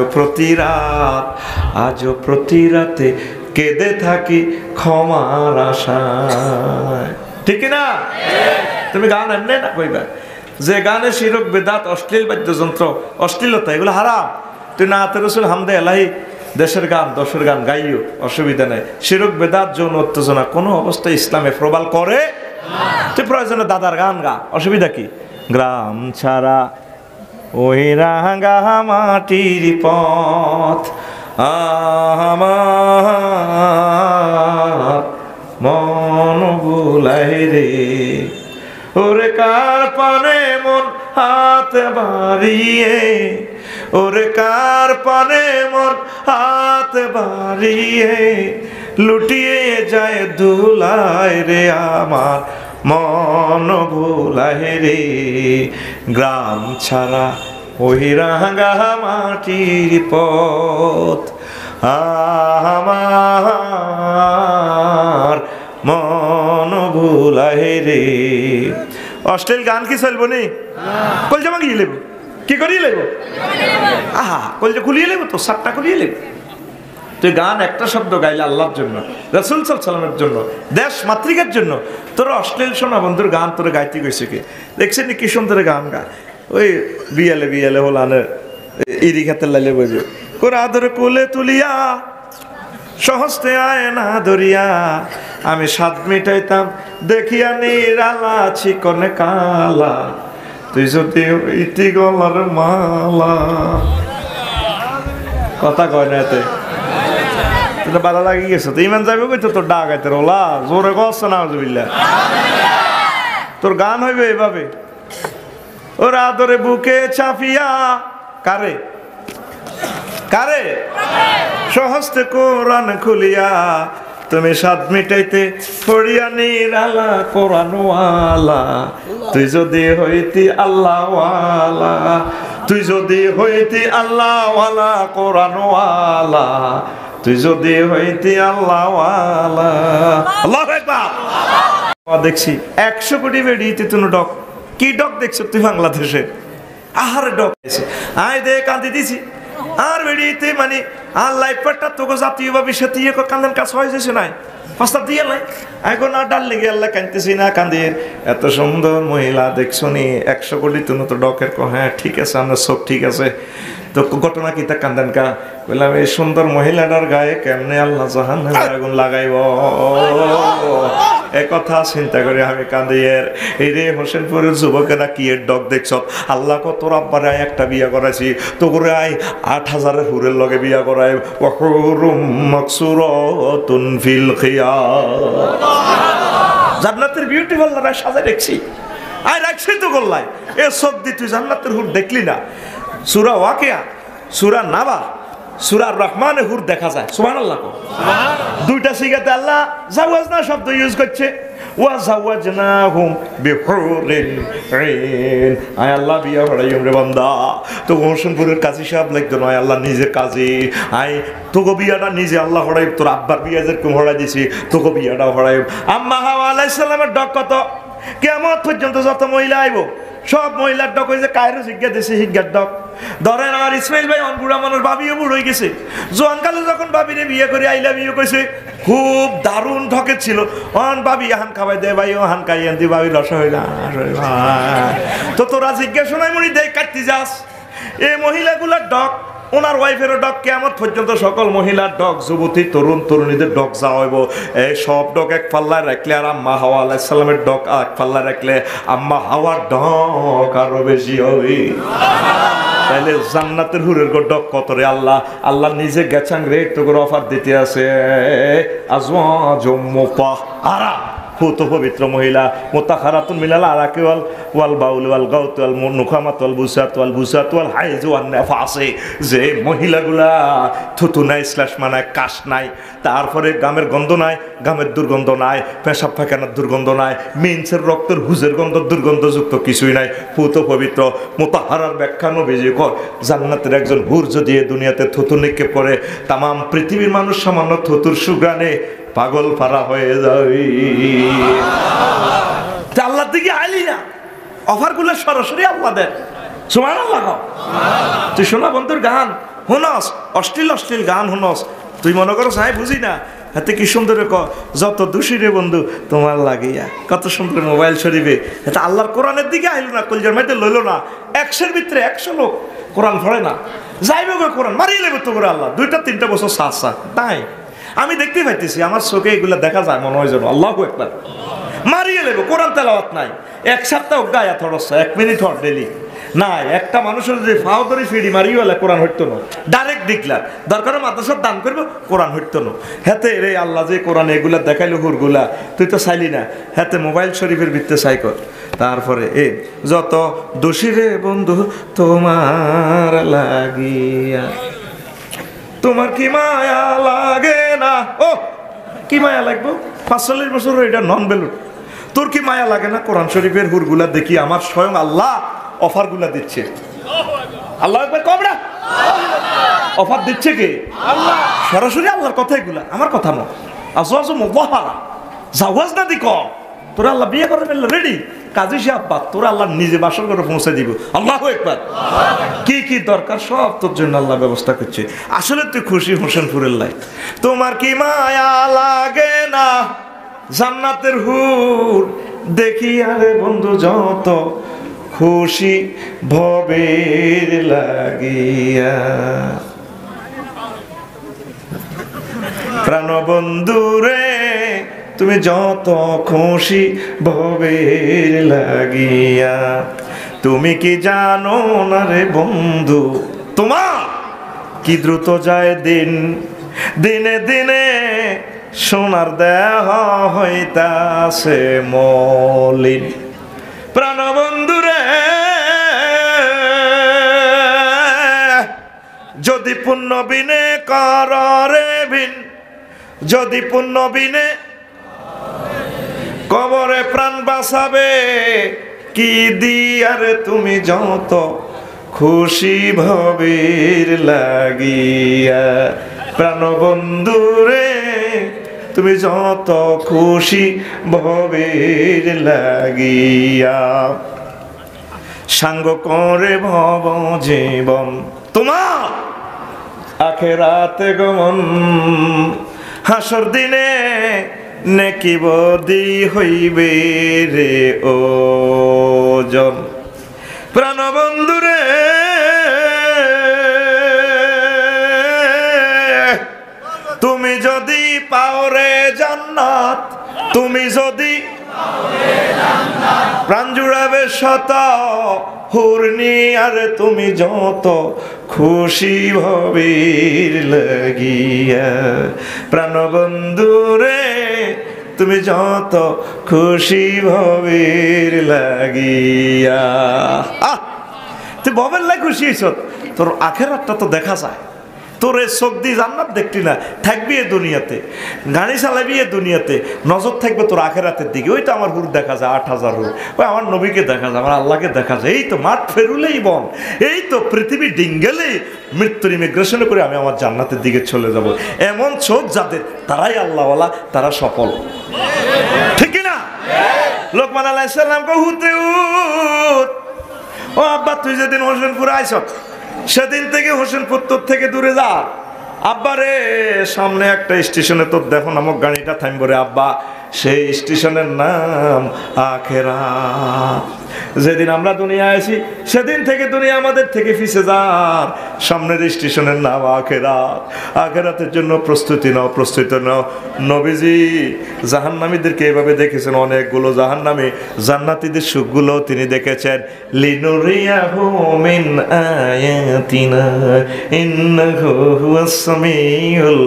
প্রতি রাতে কেঁদে থাকি ক্ষমার আশায়। ঠিক না? তুমি গান এমনি না কইবা যে গানে শিরক বেদাত অশ্লীল বাদ্যযন্ত্র অশ্লীলতা এগুলো হারাম, তুই না আতে রসুল হামদে এলাহি দেশের গান দশের গান গাইও, অসুবিধা নেই। শিরক বেদাত যৌন উত্তেজনা কোনো অবস্থায় ইসলামে প্রবাল করে, তুই প্রয়োজনে দাদার গান গা, অসুবিধা কি? গ্রাম ছাড়া ওই রাঙা মাটির পথ আমার মন বুলাই রে, ওরে কার পানে মন হাত বাড়িয়ে, ওরে কার পানে মন হাত বাড়িয়ে, লুটিয়ে যায় ধুলায় রে আমার মন ভুলায় রে, গ্রাম ছাড়া ওই রাঙা মাটির পথ আমার মন ভুলায় রে। অশ্লীল গান কি চলবো নি? কলজা মাগিয়ে লেব, কি করিয়ে লেব? আহা, কলজা খুলিয়ে লেব তো, সাতটা খুলিয়ে লেব। তুই গান একটা শব্দ গাইলে আল্লাহর জন্য, রাসূল সাল্লাল্লাহু আলাইহি ওয়াসাল্লামের জন্য, দেশ মাতৃকার জন্য, তোর অশ্লীল শোনা বন্ধুর গান তোরে গাইতে গেছে কি? দেখছেন কি সুন্দর গান গায়, ওই বিয়ালে হলানে ইরি খাতে লাইলে বইবে, কোরা আদরে কোলে তুলিয়া সহস্তে আয় না ধরিয়া, আমি স্বাদ মিটাইতাম দেখিয়া নিরালা চিকনে কালা, তুই যদি ইতি গলার মালা। কথা কয় না এতে ভালো লাগি গেছে তো, ইমান যাবে কই তো তোর ডাক আইতে ওলা জোরে গছ না আউযুবিল্লাহ। তোর গান হইবে এভাবে, ওরা আদরে বুকে চাপিয়া, কারে কারে সহস্তে কোরআন খুলিয়া, তুমি স্বাদ মিটাইতে পড়িয়া নিরালা কোরআনওয়ালা, তুই যদি হইতি আল্লাহওয়ালা, তুই যদি হইতি আল্লাহওয়ালা কোরআনওয়ালা, তুই যদি হইতি আল্লাহওয়ালা। আল্লাহু আকবার। দেখছি 100 কোটি বেড়িতে তুমি ডক, কি ডক দেখছো তুই বাংলাদেশে? আহার ডক আয় দে কান্দি দিছি আর বেড়িতে মানে আর লাইফ পার্টটা তোকে জাতীয় ভাবে সাথে কান্দান কাজ হয়ে যাচ্ছে নাই, পাঁচটা দিয়ে নাই এখন আর ডাল লেগে আল্লাহ কাঁদতেছি না কান্দির, এত সুন্দর মহিলা দেখছো নি 100 কোটি তুমি তো ডকের কো, হ্যাঁ ঠিক আছে আমরা সব ঠিক আছে, তো ঘটনা কি তা কান্দান কা? বললাম এই সুন্দর মহিলাটার গায়ে কেমনে আল্লাহ জাহান্নামের আগুন লাগাইব, একথা চিন্তা করে আমি কাঁদি। এই রে হোসেনপুরের যুবকেরা কি এর ডক দেখছ? আল্লাহ কো তোর আব্বারে একটা বিয়া করাইছি, তো করে আই 8000 হুরের লগে বিয়া করাই, ওয়াকুরুম মাকসুরাতুন ফিল খিয়াম, জান্নাতের বিউটিফুল না সাজাই রাখছি, আই রাখছি তো গোল্লাই এ সব দি তুই জান্নাতের হুর দেখলি না? সূরা ওয়াকিয়া, সূরা নাবা, সূরা রহমানে হুর দেখা যায়। সুবহানাল্লাহ। দুইটা সিগাতে আল্লাহ জাওয়াজনা শব্দ ইউজ করছে, ওয়া জাওয়াজনাহুম বিহুরিন আইন, আয় আল্লাহ বিয়া হড়াইম রে বান্দা। তো হোসেনপুরের কাজী সাহেব লাগতো নয়, আল্লাহ নিজে কাজী, আয় তোকে বিয়াটা নিজে আল্লাহ হড়াইব, তোর আব্বার বিয়া যেরকম হড়াই দিছি তোকে বিয়াটা হড়াইব। আম্মা হাওয়া আলাইহিস সালামের ডক কত? কিয়ামত পর্যন্ত যত মহিলা আইব সব মহিলার ডক হয়েছে কায়রো শিক্ষা দিয়েছে, শিক্ষার ডক। ধরেন আমার ইসমাইল ভাই বুড়া মানুষ, বাবিও বুড়ো হয়ে গেছে, জোয়ানকালে যখন বাবিরে বিয়ে করে আইলা বিয়ে কইছে খুব দারুণ ঢকে ছিল, অন বাবি হান খাবাই দে ভাই, ও হান খাই আনতি বাবি রসা হইলা, তো তোরা জিজ্ঞাসা নাই মনি দেখ কাটতে যাস। এই মহিলাগুলার ডক, ওনার ওয়াইফেরও ডক, কিয়ামত পর্যন্ত সকল মহিলার ডক, যুবতী তরুণ তরুণীদের ডক যা হইব, এই সব ডক এক পাল্লায় রাখলে আর আম্মা হাওয়া আলাইহিস সালামের ডক এক পাল্লায় রাখলে আম্মা হাওয়ার ডক আরো বেশি হবে। তাইলে জান্নাতের হুরের ডক কত রে? আল্লাহ আল্লাহ নিজে গেছাং রে তো করে অফার দিতে আছে, আজওয়াজুম মুতাহহারা, পুত পবিত্র মহিলা মুতাখারাতুন মিনাল আরাকি ওয়াল বাউল ওয়াল গাউত ওয়াল নুখামাত ওয়াল বুসাত ওয়াল হাইজ ওয়ান নাফাসে, যে মহিলাগুলা থুতু নাই, শ্লেষ্মা নাই, কাশ নাই, তারপরে গামের গন্ধ নাই, গামের দুর্গন্ধ নাই, পেশাব পায়খানার দুর্গন্ধ নাই, মিন্সের রক্তের হুজের গন্ধ দুর্গন্ধযুক্ত কিছুই নাই, পুত পবিত্র মুতাহারার ব্যাখ্যা নবীজি কর জান্নাতের একজন হুর যদি এই দুনিয়াতে থুতু নিক্ষেপ করে, তামাম পৃথিবীর মানুষ সামান্য থুতুর সুগ্রানে পাগল পারা হয়ে যাবে। আল্লাহর দিকে আইলি না, অফারগুলো সরাসরি আল্লাহ দেন। সুবহানাল্লাহ। তুই শোনা বন্ধুর গান হুনস, অশ্লীল অশ্লীল গান হুনস, তুই মনে করো সাই বুঝি না, হাতে কি সুন্দর যত দোষী রে বন্ধু তোমার লাগিয়া, কত সুন্দর মোবাইল শরীফে এটা আল্লাহর কোরআনের দিকে আইলো না, কলজার মাইতে লইল না। 100-এর ভিতরে 100 লোক কোরআন পড়ে না, যাইবে কোরআন মারিয়ে লেবে তো করে আল্লাহ 2-3 বছর সাথ তাই আমি দেখতে পাইতেছি, আমার চোখে এগুলা দেখা যায়, মনে হয় যেন আল্লাহু আকবার মারিয়ে লেবে কোরআন তেলাওয়াত নাই, 1 সপ্তাহ গায়া থরস 1 মিনিট হট ডেলি না। একটা মানুষের যে ফাও ধরে ফিডি মারিও এলে কোরআন হইতো না, ডাইরেক্ট দেখলাম দরকার মাদ্রাসার দান করবো কোরআন হইতো না। হেতে রে আল্লাহ যে কোরআন এগুলা দেখাইলো হুরগুলা, তুই তো চাইলি না, হেতে মোবাইল শরীফের ভিত্তে চাই কর। তারপরে যত দোষী রে বন্ধু তোমার লাগিয়া, তোমার কি মায়া লাগে না? ও কি মায়া লাগবো, 45 বছর এটা নন বেলুন, তোর কি মায়া লাগে না? কোরআন শরীফের হুরগুলা দেখি আমার স্বয়ং আল্লাহ অফার গুলা দিচ্ছে। আল্লাহ একবার কবরা অফার দিচ্ছে কে? আল্লাহ। সরাসরি আল্লাহর কথা এগুলা, আমার কথা নয়। আজওয়াজ মুবাহারা জাওয়াজ না দি কম, তোরা আল্লাহ বিয়ে করে ফেললে রেডি, কাজী সে আব্বা তোরা আল্লাহ নিজে বাসর করে পৌঁছে দিব। আল্লাহু আকবার। কি কি দরকার সব তোর জন্য আল্লাহ ব্যবস্থা করছে। আসলে তুই খুশি হোসেনপুরের লাই, তোমার কি মায়া লাগে না? জান্নাতের হুর দেখি আরে বন্ধু যত খুশি ভবের লাগিয়া, প্রাণবন্ধু রে তুমি যত খুশি ভবের লাগিয়া, তুমি কি জানো না রে বন্ধু তোমার কি দ্রুত যায় দিন, দিনে দিনে সোনার দেহ হইতাছে মলিন। প্রাণবন্ধু রে যদি পুণ্য বিনে কর রে বিন, যদি পুণ্য বিনে কবরে প্রাণ বাঁচাবে কি দিয়ারে, তুমি যত খুশি ভবের লাগিয়া, প্রাণবন্ধু রে তুমি যত খুশি ভবের লাগিয়া, সাঙ্গ করে ভব জীবন তোমার আখেরাতে গমন, হাসর দিনে নেকি বদি হইবে রে ওজন। প্রাণবন্ধু রে তুমি যদি পাও রে জান্নাত, তুমি যদি প্রাণ জুড়াবে শত হুরনি, আর তুমি যত খুশি ভবের লাগিয়া, প্রাণবন্ধু রে তুমি যত খুশি ভবের লাগিয়া। তুই ভবের লাই খুশি হইছ, তোর আখেরাতটা তো দেখা যায়। তোর এই চোখ দিয়ে জান্নাত দেখলি না, থাকবি এ দুনিয়াতে, গাড়ি চালাবি এ দুনিয়াতে, নজর থাকবে তোর আখেরাতের দিকে। ওই তো আমার হুর দেখা যায় 8000 হুর, ওই আমার নবীকে দেখা যায়, আমার আল্লাহকে দেখা যায়। এই তো মাঠ ফেরুলেই বন, এই তো পৃথিবী ডিঙ্গেলে মৃত্যুর ইমিগ্রেশন করে আমি আমার জান্নাতের দিকে চলে যাব। এমন চোখ যাদের, তারাই আল্লাহওয়ালা, তারা সফল, ঠিক না? লোকমান আলাইহিস সালাম কো হুতে উঠ, ও আব্বা তুই যেদিন হোসেনপুরে আইছ সেদিন থেকে হোসেনপুর তোর থেকে দূরে যা। আব্বা রে সামনে একটা স্টেশনে তোর দেখো নামক গাড়িটা থামবো রে আব্বা, সেই স্টেশনের নাম আখেরাত। যেদিন আমরা দুনিয়া আসি সেদিন থেকে দুনিয়া আমাদের থেকে পিছে যার, সামনের স্টেশনের নাম আখেরাত। আখেরাতের জন্য প্রস্তুতি নাও, প্রস্তুতি নাও। নবীজি জাহান্নামীদেরকে এভাবে দেখেছেন, অনেকগুলো জাহান্নামী, জান্নাতীদের সুখগুলো তিনি দেখেছেন। লিনুরিয়াহু মিন আয়াতিনা ইন্নাহু হুয়াস সামিউল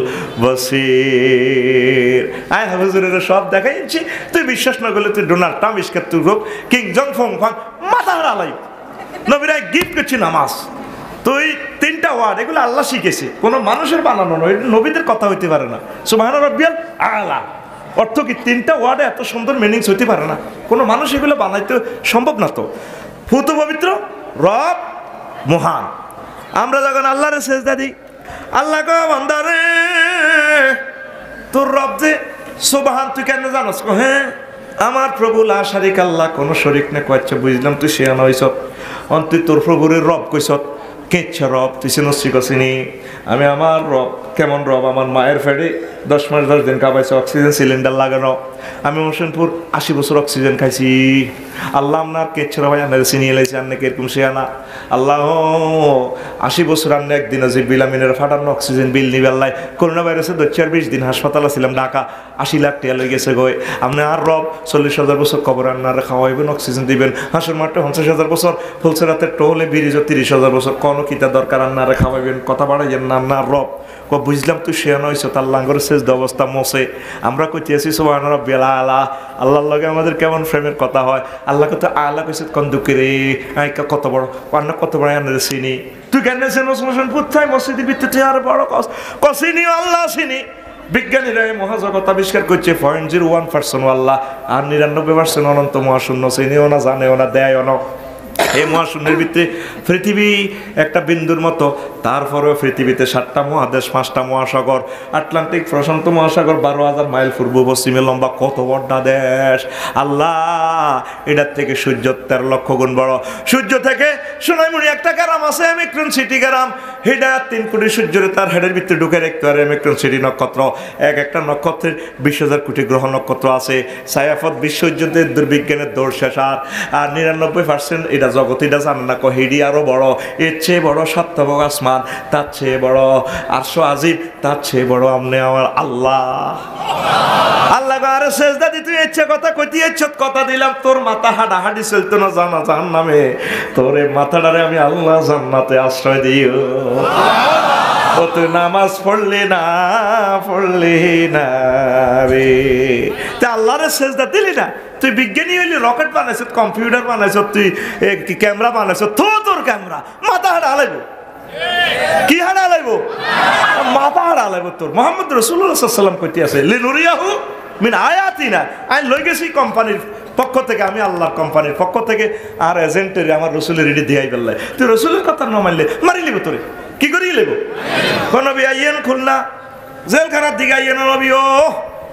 বাসীর। আয় হুজুরেরা সব দেখাইছি, তুই বিশ্বাস না করলে তুই ডোনাল্ড ট্রাম্প ইস্কার তুই রোগ কিং জং ফং ফাং মাথা হারালাই। নবীরাই গিফট করছি নামাজ। তুই 3টা ওয়ার্ড এগুলো আল্লাহ শিখেছে, কোনো মানুষের বানানো নয়, নবীদের কথা হইতে পারে না। সুবহান রাব্বিয়াল আলা অর্থ কি 3টা ওয়ার্ডে এত সুন্দর মিনিংস হইতে পারে না, কোনো মানুষ এগুলো বানাইতে সম্ভব না। তো ফুত পবিত্র, রব মহান। আমরা যখন আল্লাহর সেজদা দিই, আল্লাহ কো বান্দারে তোর রব যে সুবহান, তুই কেন জানোস? হ্যাঁ আমার প্রভু লা শারিক আল্লাহ, কোনো শরিক না। কয়েছে বুঝলাম তুই শিয়ান হইছ, তুই তোর প্রভুরে রব কইস, কেচ্ছা রব তুই চিনি। আমি আমার রব কেমন রব? আমার মায়ের ফেডে 10 মাস 10 দিন কাবাইছে, অক্সিজেন সিলিন্ডার লাগানো। আমি হোসেনপুর 80 বছর অক্সিজেন খাইছি। আল্লাহ আপনার কেচ্ছা ভাই আপনার চিনিয়ে লাইছে, আন্নে কিরকম সে আনা আল্লাহ 80 বছর আন্নে একদিন যে বিলামিনের ফাটানো অক্সিজেন বিল নিবেল্লাই। করোনা ভাইরাসে 20 দিন হাসপাতালে ছিলাম ঢাকা, 80 লাখ টাকা লই গেছে গই। আপনি আর রব 40,000 বছর কবর আন্নারে খাওয়াইবেন, অক্সিজেন দিবেন। হাসুর মাঠে 50,000 বছর, ফুলসেরাতে টোলে ব্রিজ 30,000 বছর, কোনো কিতা দরকার আন্নারে খাওয়াইবেন, কথা বাড়াইয়েন না। আন্নার রব বুঝলাম তুই শেয়ানো হয়েছ, তার লাঙ্গরের শেষ অবস্থা মোসে। আমরা কইতেছি সুবহান রাব্বিয়াল আলা, আল্লাহর লগে আমাদের কেমন ফ্রেমের কথা হয়। আল্লাহ কত আল্লাহ কইছে কোন দুঃখে রে, কত বড় অন্য কত বড় আন্নারে চিনি। তুই কেন চিনোস? পুত্রাই মসজিদের ভিতরে আর বড় কসিনি আল্লাহ চিনি। বিজ্ঞানীরা মহাজগৎ আবিষ্কার করছে 0.01% আল্লাহ, আর 99% অনন্ত মহাশূন্য। চিনিও না, জানেও না, দেয়ও না। এই মহাশূন্যের ভিতরে পৃথিবী একটা বিন্দুর মতো, তারপরেও পৃথিবীতে 7টা মহাদেশ, 5টা মহাসাগর, আটলান্টিক প্রশান্ত মহাসাগর 12,000 মাইল পূর্ব পশ্চিমে লম্বা, কত বড় দেশ আল্লাহ। এটার থেকে সূর্য 13 লক্ষ গুণ বড়। সূর্য থেকে সোনাইমুড়ি একটা গ্রাম আছে এমিক্রন সিটি গ্রাম, হেডা 3 কোটি সূর্যের তার হেডের ভিতরে ঢুকে রাখতে পারে এমিক্রন সিটি নক্ষত্র। একটা নক্ষত্রের 20,000 কোটি গ্রহ নক্ষত্র আছে। ছায়াপথ বিশ্বযুদ্ধের দুর্বিজ্ঞানের দৌড় শেষ। আর 99% এটা জগৎ এটা জানে না, হেডি আরো বড়, এর চেয়ে বড় সপ্তভোগ আসমান, তার চেয়ে বড় আরশো আজিম, তার চেয়ে বড় আমনে আমার আল্লাহ। আল্লাহ আরে সেজদা দিতে ইচ্ছে কথা কইতে ইচ্ছে কথা দিলাম, তোর মাথা হাডাহাডি চলতো না জানা জাহান্নামে, তোর এই মাথাটারে আমি আল্লাহ জান্নাতে আশ্রয় দিও। ও তুই নামাজ পড়লি না রে, তা আল্লাহরে সেজদা দিলি না। তুই বিজ্ঞানী হইলি, রকেট বানাইছ, কম্পিউটার বানাইছ, তুই ক্যামেরা বানাইছ, তোর ক্যামেরা মাথা হাড়া হালাইব। কি হাড়া হালাইব? মাথা হাড়া হালাইব তোর। মোহাম্মদ রাসূলুল্লাহ সাল্লাল্লাহু আলাইহি ওয়াসাল্লাম কইতে আছে লিনুরিয়াহু মিন আয়াতিনা, আমি লই গেছি কোম্পানির পক্ষ থেকে, আমি আল্লাহর কোম্পানির পক্ষ থেকে, আর এজেন্টের আমার রসুলের রেডি দিয়াই বেললাই। তুই রসুলের কথা না মানলে মারি লিব তোরে, কি করি লেব? কোন নবী আইয়েন খুলনা জেলখানার দিকে আইয়েন নবী,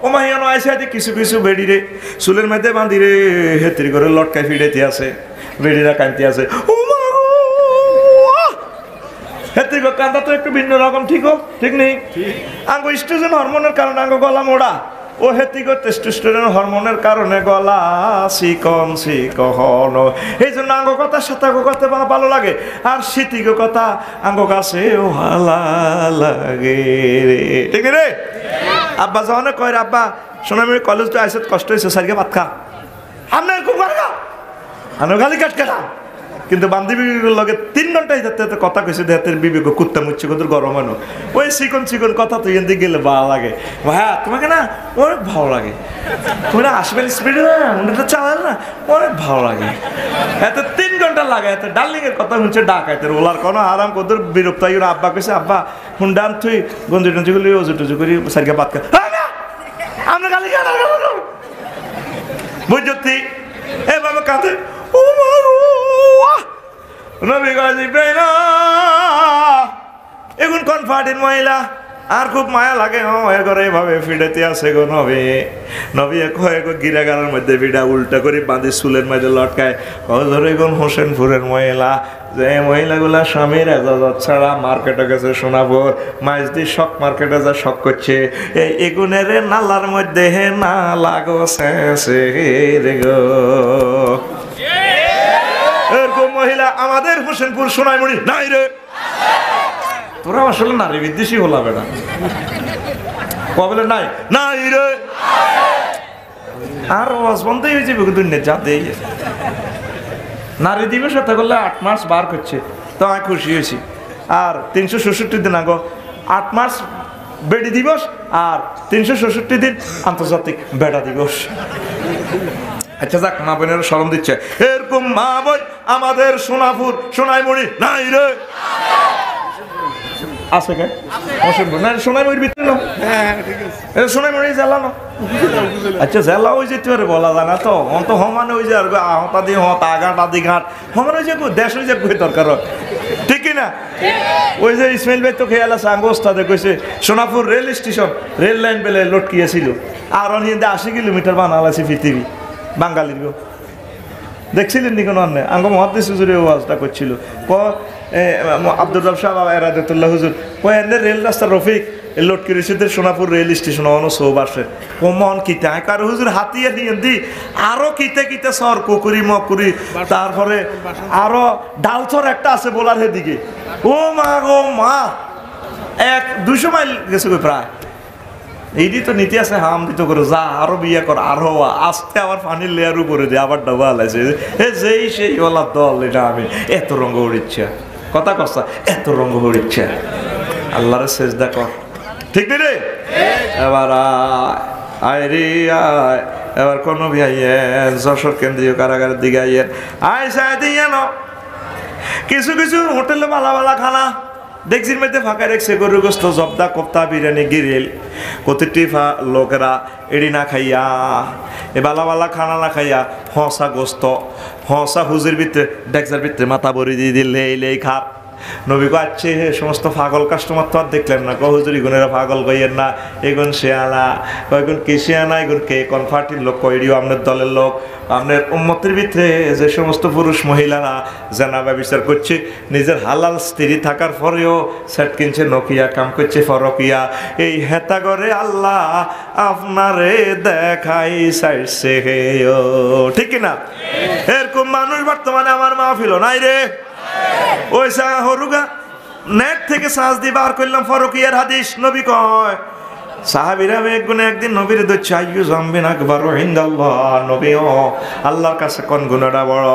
ও মাহিয়ানো আইসা কিছু কিছু বেড়ি রে চুলের মধ্যে বাঁধি রে, হেতির করে লটকাই ফিডেতে আছে, বেড়িরা কানতে আছে। ও মা হেতির কান্দা তো একটু ভিন্ন রকম, ঠিক নেই? আঙ্গ স্ট্রোজেন হরমোনের কারণে আঙ্গ গলা মোড়া, ও হেতিক টেস্টোস্টেরন হরমোনের কারণে গলা চিকন। এই জন্য আঙ্গ কথা সাথে আঙ্গ কথা ভালো লাগে, আর শীতিক কথা আঙ্গ কাছে ভালো লাগে রে, ঠিক রে? আব্বা যখন কয় আব্বা শোনা আমি কলেজ তো আইসে কষ্ট হয়েছে, সারিকে ভাত খা, আপনার খুব আমি গালি কাট কেটা। কিন্তু বান্ধবীর লগে 3 ঘন্টায় যাতে কথা কইছে, হাতের বিবেক কুত্তা মুচ্ছে কত গরম হয়, ওই চিকন কথা তুই এদিকে গেলে ভালো লাগে। হ্যাঁ তোমাকে না অনেক ভালো লাগে, তুমি না আসবেন স্পিডে না চালাল না, অনেক ভালো লাগে। এত 3 ঘন্টা লাগে, এত ডার্লিং এর কথা শুনছে ডাকাইতে ওলার কোনো আরাম কত বিরক্ত। আব্বা কইছে আব্বা হুন্ডান তুই গঞ্জি টঞ্জি গুলি ওজু টুজু করি সারিকে ভাত খা, আমরা গালি বুঝতি এভাবে কাঁদে। ও নবী এখন কনফার্টের মহিলা আর খুব মায়া লাগে, এগরে এভাবে ফিডেতে আছে গো নবী। নবী গিরাগারের মধ্যে ভিড়া উল্টা করে বাঁধে চুলের মধ্যে লটকায়। ধরে এখন হোসেনপুরের মহিলা, যে মহিলাগুলা স্বামীর এজাজত ছাড়া মার্কেটে গেছে সোনাপুর মাইজদি শক মার্কেটে যা শক করছে, এই এগুনের নালার মধ্যে না লাগো শেষে রে গো। এরকম মহিলা আমাদের হোসেনপুর সোনাইমুড়ি নাই রে। তোরা আসলে নারী বিদ্বেষী হলা বেটা, কবে নাই রে। আর বন্ধই হয়েছে দুনিয়া যা দেই। নারী দিবস সাথে করলে 8 মাস বার করছে, তো আমি খুশি হয়েছি। আর 366 দিন আগে 8 মাস বেডি দিবস আর 366 দিন আন্তর্জাতিক বেড়া দিবস। আচ্ছা যাক, মা বোনেরা শরম দিচ্ছে, এরকম মা বোন আমাদের সোনাপুর সোনাইমুড়ি নাই রে, আছে কে? না সোনাইমুড়ির ভিতরে না, এটা সোনাইমুড়ি জেলা না। আচ্ছা জেলা ওই যেতে পারে বলা যায় না তো, অন্ত সমানে ওই যে আর হতা দি হত আঘাট আদি ঘাট সমানে ওই যে দেশ ওই যে দরকার হয়, ঠিক কি না? ওই যে ইসমাইল ভাই তো খেয়াল আছে, আঙ্গ ওস্তাদে কইছে Sonapur rail station rail line বেলে লটকিয়েছিল, আর অনিয়ে 80 কিলোমিটার বানালাছি পৃথিবী বাঙালির গো। দেখছিলেন নি কোনো অন্য আঙ্গ মহাদ্দেশ হুজুরে ওয়াজটা করছিল, আব্দুর রব সাহেব এরাদতুল্লাহ হুজুর এনে রেল রাস্তা রফিক লটকি রশিদের সোনাপুর রেল স্টেশন অনো সৌবাসে মন কিতে কারো হুজুর হাতিয়ে নিয়ে দি আরো কিতে কিতে সর কুকুরি মকুরি, তারপরে আরো ডালচর একটা আছে বলার হেদিকে, ও মা গো মা 200 মাইল গেছে প্রায়। এইটি তো নীতি আছে হাম দিত করে যা আরো বিয়ে কর আরো আস্তে আবার পানির লেয়ার উপরে দিয়ে আবার ডাবা লাইছে যেই সেই ওলা দল। এটা আমি এত রঙ হরিচ্ছা কথা কস্তা, এত রঙ হরিচ্ছা আল্লাহরে সেজদা কর, ঠিক নেই রে? এবার আয় রে আয়, এবার কোন ভাইয়ের যশোর কেন্দ্রীয় কারাগারের দিকে আইয়ের আয় সাই দিয়ে ন কিছু কিছু হোটেলে বালা বালা খানা দেখছির মধ্যে ফাঁকা রেখছে, গরু গোস্ত জব্দা কোপ্তা বিরিয়ানি গিরিল প্রতিটি লোকেরা এড়ি না খাইয়া এ বালা বালা খানা না খাইয়া হসা গোস্ত হসা হুজুর ভিতরে ডেক্সার ভিতরে মাথা বড়ি দিয়ে দিলে এই খাপ। নবী কো আছে সমস্ত পাগল কাস্টমার তো আর দেখলেন না, হুজুর ইগুনেরা পাগল কইয়েন না, এগুন শেয়ালা কয়েকগুন কে শেয়ানা এগুন কে কনফার্টির লোক কইডিও আপনার দলের লোক। আপনার উম্মতের ভিতরে যে সমস্ত পুরুষ মহিলারা জানাবা বিচার করছে, নিজের হালাল স্ত্রী থাকার পরেও সেট কিনছে নকিয়া, কাম করছে ফরকিয়া, এই হেতা করে আল্লাহ আপনারে দেখাই চাইছে, ঠিক না? এরকম মানুষ বর্তমানে আমার মাহফিল নাই রে। ওই হরুগা নেট থেকে সাজ দিয়ে বার করলাম ফরকিয়ার হাদিস, নবী কয় সাহাবীরা একদিন নবীর দচ্ছে আইয়ু জামবিন আকবারু ইনদাল্লাহ, নবী ও আল্লাহর কাছে কোন গুনাহটা বড়?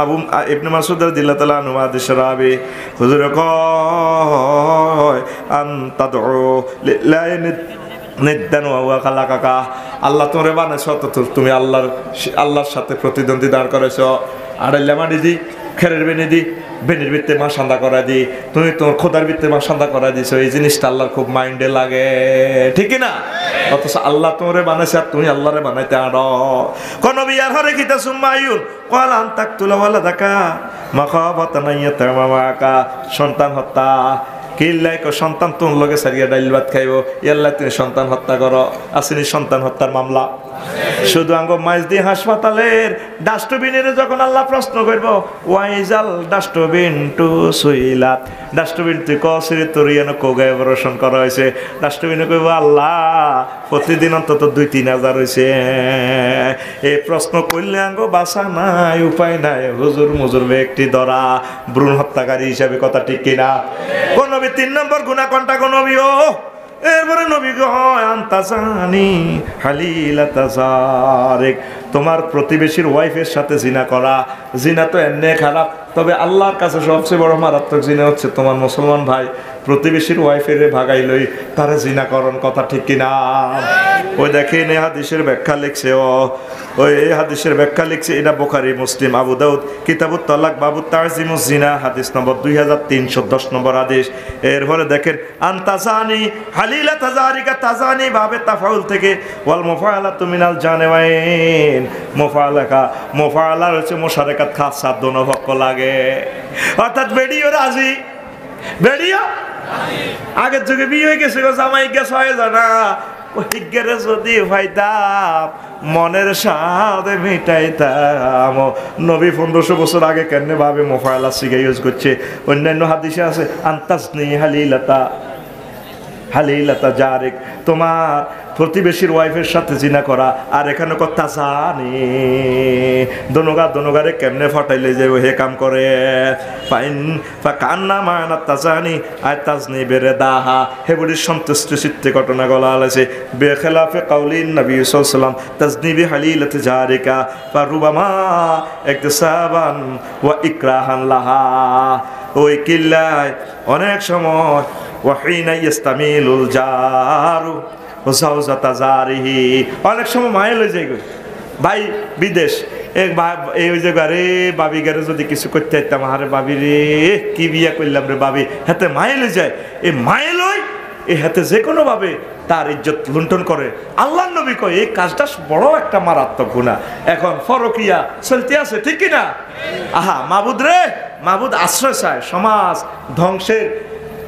আবু ইবনে মাসউদ রাদিয়াল্লাহু তাআলা আনহু হাদিস রাবি হুজুর কয় আন তাদউ লিল্লাহি নিদ্দান ওয়া খালাকাকা, আল্লাহ তোরে বানাইছো তো তুমি আল্লাহর সাথে প্রতিদ্বন্দ্বী দাঁড় করেছো, আড়াইলা মাটি দি খেরের বেনির ভিত্তে মা সান্দা করা দি, তুমি তোমার খোদার ভিত্তে মা সান্দা করা দিছো, এই জিনিসটা আল্লাহর খুব মাইন্ডে লাগে, ঠিক না? অথচ আল্লাহ তোরে বানাইছে আর তুমি আল্লাহরে বানাইতে আড়ো। কোন বিয়ার হরে কিতা সুম্মায়ুন ক্বাল আন তাকতুলা ওয়ালাদাকা মাখাবাতান ইয়াতামামাকা, সন্তান হত্যা কিল্লাই কো সন্তান তোর লগে সারিয়া ডাইল ভাত খাইব, ইয়াল্লাহ তুমি সন্তান হত্যা করো, আসেনি সন্তান হত্যার মামলা। শুধু আঙ্গ মাইজদি হাসপাতালের ডাস্টবিনের যখন আল্লাহ প্রশ্ন করব ওয়াইজাল ডাস্টবিন টু সুইলাত, ডাস্টবিন তুই কসিরে তোর ইয়ানো কোগায় অপারেশন করা হয়েছে, ডাস্টবিনে কইব আল্লাহ প্রতিদিন অন্তত 2-3 হাজার হয়েছে। এই প্রশ্ন করলে আঙ্গ বাসা নাই, উপায় নাই, হুজুর মুজুর ব্যক্তি ধরা ভ্রূণ হত্যাকারী হিসাবে, কথা ঠিক কিনা? কোন নবী 3 নম্বর গুনাহ কোনটা? কোন নবী ও এরপরে নবী হয় আনতাসানি হালিলাতা জারিক, তোমার প্রতিবেশীর ওয়াইফের সাথে জিনা করা। জিনা তো এমনি খারাপ, তবে আল্লাহর কাছে সবচেয়ে বড় মারাত্মক জিনা হচ্ছে তোমার মুসলমান ভাই প্রতিবেশীর ওয়াইফের ভাগাই লই তারা জিনা করন, কথা ঠিক কিনা? ওই দেখেন এই হাদিসের ব্যাখ্যা লিখছে, ওই হাদিসের ব্যাখ্যা লিখছে, এটা বুখারী মুসলিম আবু দাউদ কিতাবুত তালাক বাবু তাজিমুজ জিনা হাদিস নম্বর 2310 নম্বর হাদিস। এরপরে দেখেন আনতাসানি হালিলাতা জারিকা, তাজানি ভাবে তাফাউল থেকে, ওয়াল মুফাআলাতু মিনাল জানিবাইন, মুফাআলার হচ্ছে মুশারাকাত খাসা, দোনো পক্ষ লাগে, অর্থাৎ বেডিও রাজি, বেডিও আগের যুগে বিয়ে হয়ে গেছে গো, জামাই গেছে হয়ে যায় না, ওইগেরে যদি হইতাম মনের স্বাদে মিটাইতাম। নবী 1500 বছর আগে কেন ভাবে মুফাআলা শিখে ইউজ করছে। অন্যান্য হাদিসে আছে আনতাসনি হালিলাতা জারিক, তোমার প্রতিবেশীর ওয়াইফের সাথে জিনা করা। আর এখানে কথা জানি দোনোগারে কেমনে ফটাইলে যে হে কাম করে, ফাইন কান্না মায়না তাজানি আয় তাজনি বেরে দাহা, হে বলি সন্তুষ্ট চিত্তে ঘটনা গলা আলাইছে বেখেলাফে কাউলিন নবী সাল্লাল্লাহু আলাইহি ওয়াসাল্লাম তাজনিবি হালিলাতি জারিকা ফারুবামা ইকতিসাবান ওয়া ইকরাহান লাহা। ওই কিল্লায় অনেক সময় ওয়া হিনা ইস্তামিলুল জারু ওয়া জাওজাতা জারিহি। অনেক সময় মায়া লই যায় গো ভাই বিদেশ এই ওই জায়গা রে বাবি গারে যদি কিছু করতে চাইতাম, আরে বাবি রে কি বিয়া করলাম রে বাবি, হাতে মায়ে লই যায়। এই মায়ে লই এই হাতে যে কোনো ভাবে তার ইজ্জত লুণ্ঠন করে। আল্লাহর নবী কয় এই কাজটা বড় একটা মারাত্মক গুনাহ। এখন ফরকিয়া চলতে আছে, ঠিক কি না? আহা মাবুদ রে, মাবুদ আশ্রয় চায়, সমাজ ধ্বংসের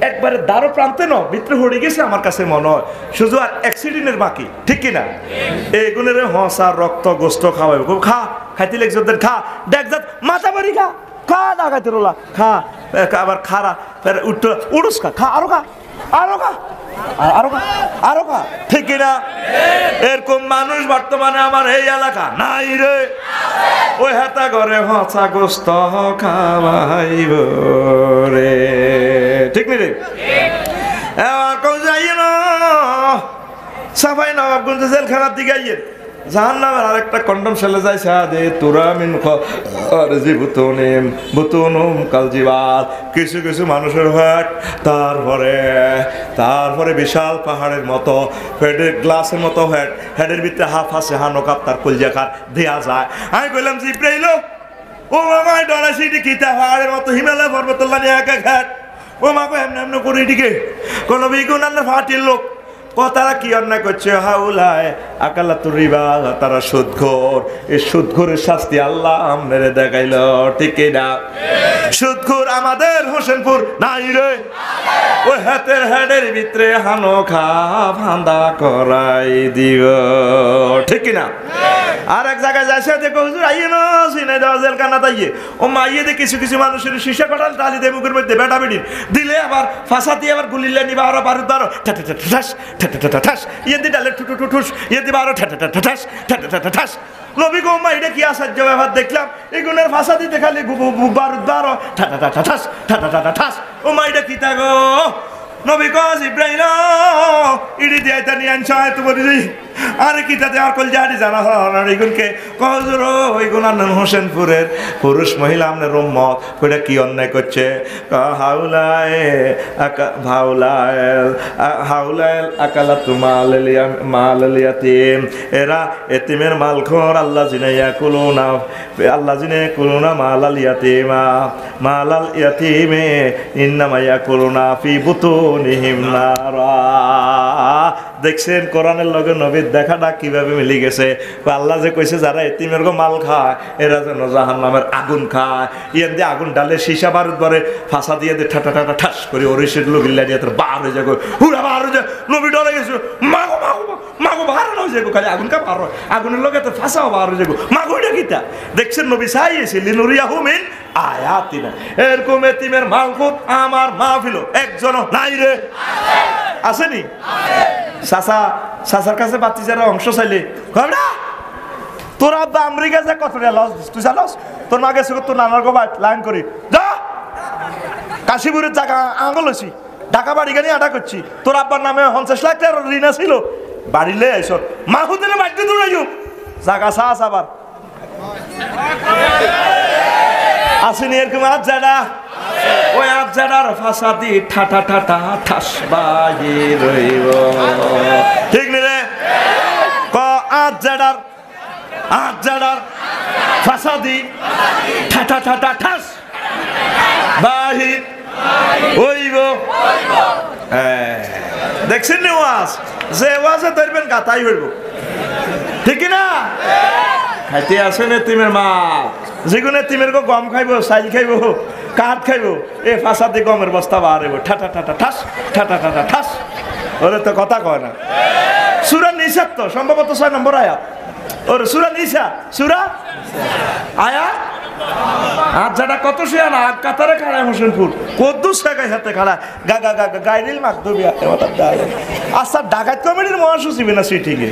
একবারে দ্বারো প্রান্তে ন ভিতরে হয়ে গেছে আমার কাছে মনে হয়, শুধু আর অ্যাক্সিডেন্টের বাকি, ঠিক কিনা? এইগুনের হসা রক্ত গোস্ত খাওয়াবে, খা খাইতে লেগজদের খা, দেখ যাত মাথা বাড়ি খা, খা না খাইতে রোলা খা, আবার খারা ফের উঠ উড়ুস খা, খা আরো খা, আরো খা, আরো খা, আরো খা, ঠিক কিনা? এরকম মানুষ বর্তমানে আমার এই এলাকা নাই রে। ওই হাতা ঘরে হসা গোস্ত খাওয়াইব রে, ঠিক নি রে? এবার কেউ যাই না সাফাই নবাবগঞ্জ জেলখানার দিকে আইয়ের জাহান্নামের আরেকটা কন্ডম সেলে যায় সাদে তোরা মিন খারজি বুতুনিম বুতুনুম কালজিবাল। কিছু কিছু মানুষের হাট, তারপরে বিশাল পাহাড়ের মতো হেডের গ্লাসের মতো হেডের ভিতরে হাফ আছে হানকাপ তার কলজা খার দেয়া যায়। আমি বললাম জিব্রাইল ও মামা ডরাসি কিতা পাহাড়ের মতো হিমালয় পর্বতল্লা নিয়ে একা ঘাট, ও মাকে এমনি এমনি করে এদিকে কোনো বিগুনার ফাটির লোক তারা কি অন্যায় করছে? হাউলায় আকালাতুর রিবা, তারা সুদখোর। এই সুদখোরের শাস্তি আল্লাহ আমরে দেখাইল, ঠিক না? সুদখোর আমাদের হোসেনপুর নাই রে, ওই হাতের হেডের ভিতরে হানো খা ভান্দা করাই দিও, ঠিক না? আর এক জায়গায় যাইছে দেখো হুজুর আইয়ে না সিনে দেওয়া জেলখানা তাইয়ে ও মাইয়ে দে কিছু কিছু মানুষের শীষা কাটাল টালি দে মুখের মধ্যে বেটা বেটির দিলে আবার ফাঁসা দিয়ে আবার গুলিলে নিবা আরো বারুদ বারো ঠাস ঠাস ইয়ে দি ডালে টুটু টুটুস ইয়ে দিবা আরো ঠাস ঠাস। নবী গো মা এটা কি আশ্চর্য ব্যাপার দেখলাম, এগুলোর ভাষা দিতে খালি বারুদ বারো ঠাস। ও মা এটা কি তা গো? নবী কস ইব্রাহিম ইডি দিয়ে নিয়ে আনছ তোমার আরে কি তাতে আর কলজাহারি জানা হল এইগুনকে কজর ওইগুন আনন্দ হোসেনপুরের পুরুষ মহিলা আপনার উম্মত ওইটা কি অন্যায় করছে? হাউলায় হাউলায় আকালা মালিয়াতিম, এরা এতিমের মালখর আল্লাহ জিনাইয়া কুলুনা, আল্লাহ জিনে কুলুনা মালাল ইয়াতিমা মালাল ইয়াতিমে ইন্নামাইয়া কুলুনা ফি বুতুনিহিম নারা। দেখছেন কোরআনের লগে নবীর দেখাটা কিভাবে মিলে গেছে। আল্লাহ যে কইছে যারা এতিমের গো মাল খায় এরা যেন জাহান্নামের আগুন খায়, ইয়ান দিয়ে আগুন ডালে সীসা বারুদ ভরে ফাঁসা দিয়ে ঠাটা ঠাস করে ওরিসের লোকিল্লা দিয়ে তোর বার হয়ে যাবে, হুড়া বার হয়ে যায়। নবী ডরে গেছে, মাগো মাগো মাগো বার হয়ে যাবো, খালি আগুন কা বার হয়, আগুনের লগে তো ফাঁসাও বার হয়ে যাবো, মাগো এটা কিতা? দেখছেন নবী চাইয়েছে লিনুরিয়াহু মিন আয়াতিনা। এরকম এতিমের মালকুত আমার মাহফিল একজনও নাই রে, আসেনি? চাচার কাছে বাতি যারা অংশ চাইলে তোর আব্বা আমেরিকা যা কত লস দিস তুই জানস? তোর মা গেছে তোর নানার গো লাইন করি যা কাশীপুরের জায়গা আঙুল হয়েছি, ঢাকা বাড়ি গানি আটা করছি, তোর আব্বার নামে 50 লাখ টাকার ঋণ ছিল, বাড়িলে আইস মাহু দিলে বাড়িতে দূরে যাও জায়গা চাষ আবার আসেনি এরকম আজ যারা ওই আজারার ফাসাদি ঠাটা ঠাটা ঠাস বাহির হইব, ঠিক নি রে? ক আজারার ফাসাদি ঠাটা ঠাটা ঠাস বাহির হইব। দেখছেন নি ওয়াজ? যে ওয়াজে ধরবেন গাতাই হইব, ঠিক না? খাইতে আসেন এতিমের মা, যেগুলো এতিমের গম খাইব, চাইল খাইব, কাঠ খাইব, এ ফাঁসাতে গমের বস্তা বাড়াইব, ঠাটা ঠাটা ঠাস ঠাটা ঠাটা ঠাস। ওরে তো কথা কয় না। সূরা নিসা তো সম্ভবত 6 নম্বর আয়াত। ওরে সূরা নিসা, সূরা আয়াত আজ যারা কত শেয়া না কাতারে খাড়ায় হোসেনপুর কদ্দুস টাকায় হাতে খাড়া গা গা গা গাইরিল মাকদুবি আচ্ছা ডাকাত কমিটির মহাসচিব না সিটিংয়ে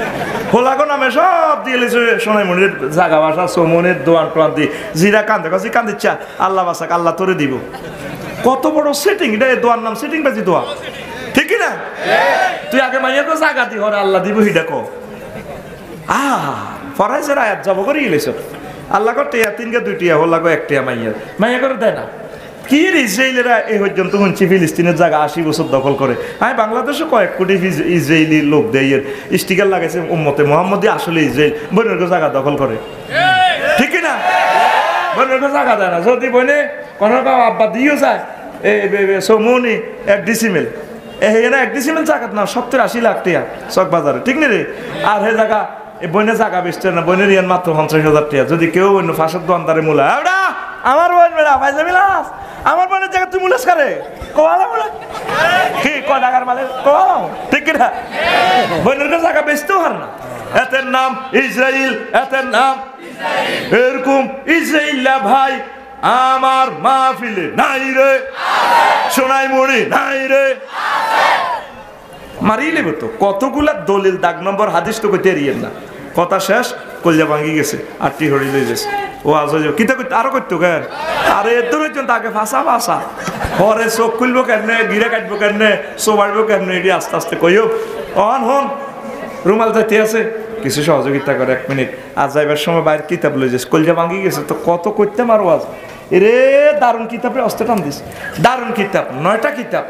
হোলাগো নামে সব দিয়ে লেছে সোনাইমণির জাগা বাসা সোমনের দোয়ান টোয়ান দি জিরা কান্দে কাছে কান্দিচ্ছা আল্লাহ বাসাক আল্লাহ তোরে দিব। কত বড় সেটিং এটা, দোয়ার নাম সেটিং বাজি দোয়া, ঠিক না? তুই আগে মাইয়া তো জাগা দি হরে আল্লাহ দিব হিডা কো ফরাইজের আয়াত যাব করে গেলেছ আল্লাহ করতে 3 কে 2টিয়া হল লাগো 1টিয়া মাইয়া করে দেয় না, কি ইসরায়েলেরা এই পর্যন্ত শুনছি ফিলিস্তিনের জায়গা 80 বছর দখল করে। হ্যাঁ, বাংলাদেশও কয়েক কোটি ইসরায়েলি লোক দেয় স্টিকার লাগাইছে উম্মতে মোহাম্মদী আসলে ইসরায়েল বনের জায়গা দখল করে, ঠিক না? বনের জায়গা দেয় না, যদি বনে কোনো আব্বা দিয়েও যায় সমনি 1 ডিসিমেল এখানে 1 ডিসিমেল জায়গা না 70-80 লাখ টাকা চক বাজারে, ঠিক না রে? আর হে জায়গা এই বইনে জায়গা বেচতে না, বইনের ইয়ান মাত্র 50,000 টাকা। যদি কেউ অন্য ফাঁসের দোকানদারে মূলা আমার বোন বেড়া ভাই জামিলাস আমার বোনের জায়গা তুই মুলাস করে কোয়ালা বলে কি কয় টাকার মালে কোয়ালাও, ঠিক না? বইনের জায়গা বেচতেও হার না। এতের নাম ইসরায়েল, এতের নাম এরকম ইসরায়েল্লা ভাই আমার মাহফিলে নাই রে, সোনাই মুড়ি নাই রে, মারিয়ে নেবে তো। কতগুলা দলিল দাগ নম্বর হাদিস তো কইতে এরিয়েন না, কথা শেষ কলজা ভাঙি গেছে আটটি হরি লই গেছে। ও আজ কিতা করতে আরো করতো কেন? আরে এত রয়েছেন তাকে ফাঁসা ফাঁসা পরে চোখ খুলবো কেমনে, গিরে কাটবো কেমনে, চোবাড়বো কেমনে, এটি আস্তে আস্তে কইও। অন হন রুমাল যাইতে আছে, কিছু সহযোগিতা করে 1 মিনিট। আজ যাইবার সময় বাইরে কিতাব লই যাস, কলজা ভাঙি গেছে তো কত করতে মারো আজ। এরে দারুণ কিতাব রে, অস্তে টান দিস, দারুণ কিতাব, 9টা কিতাব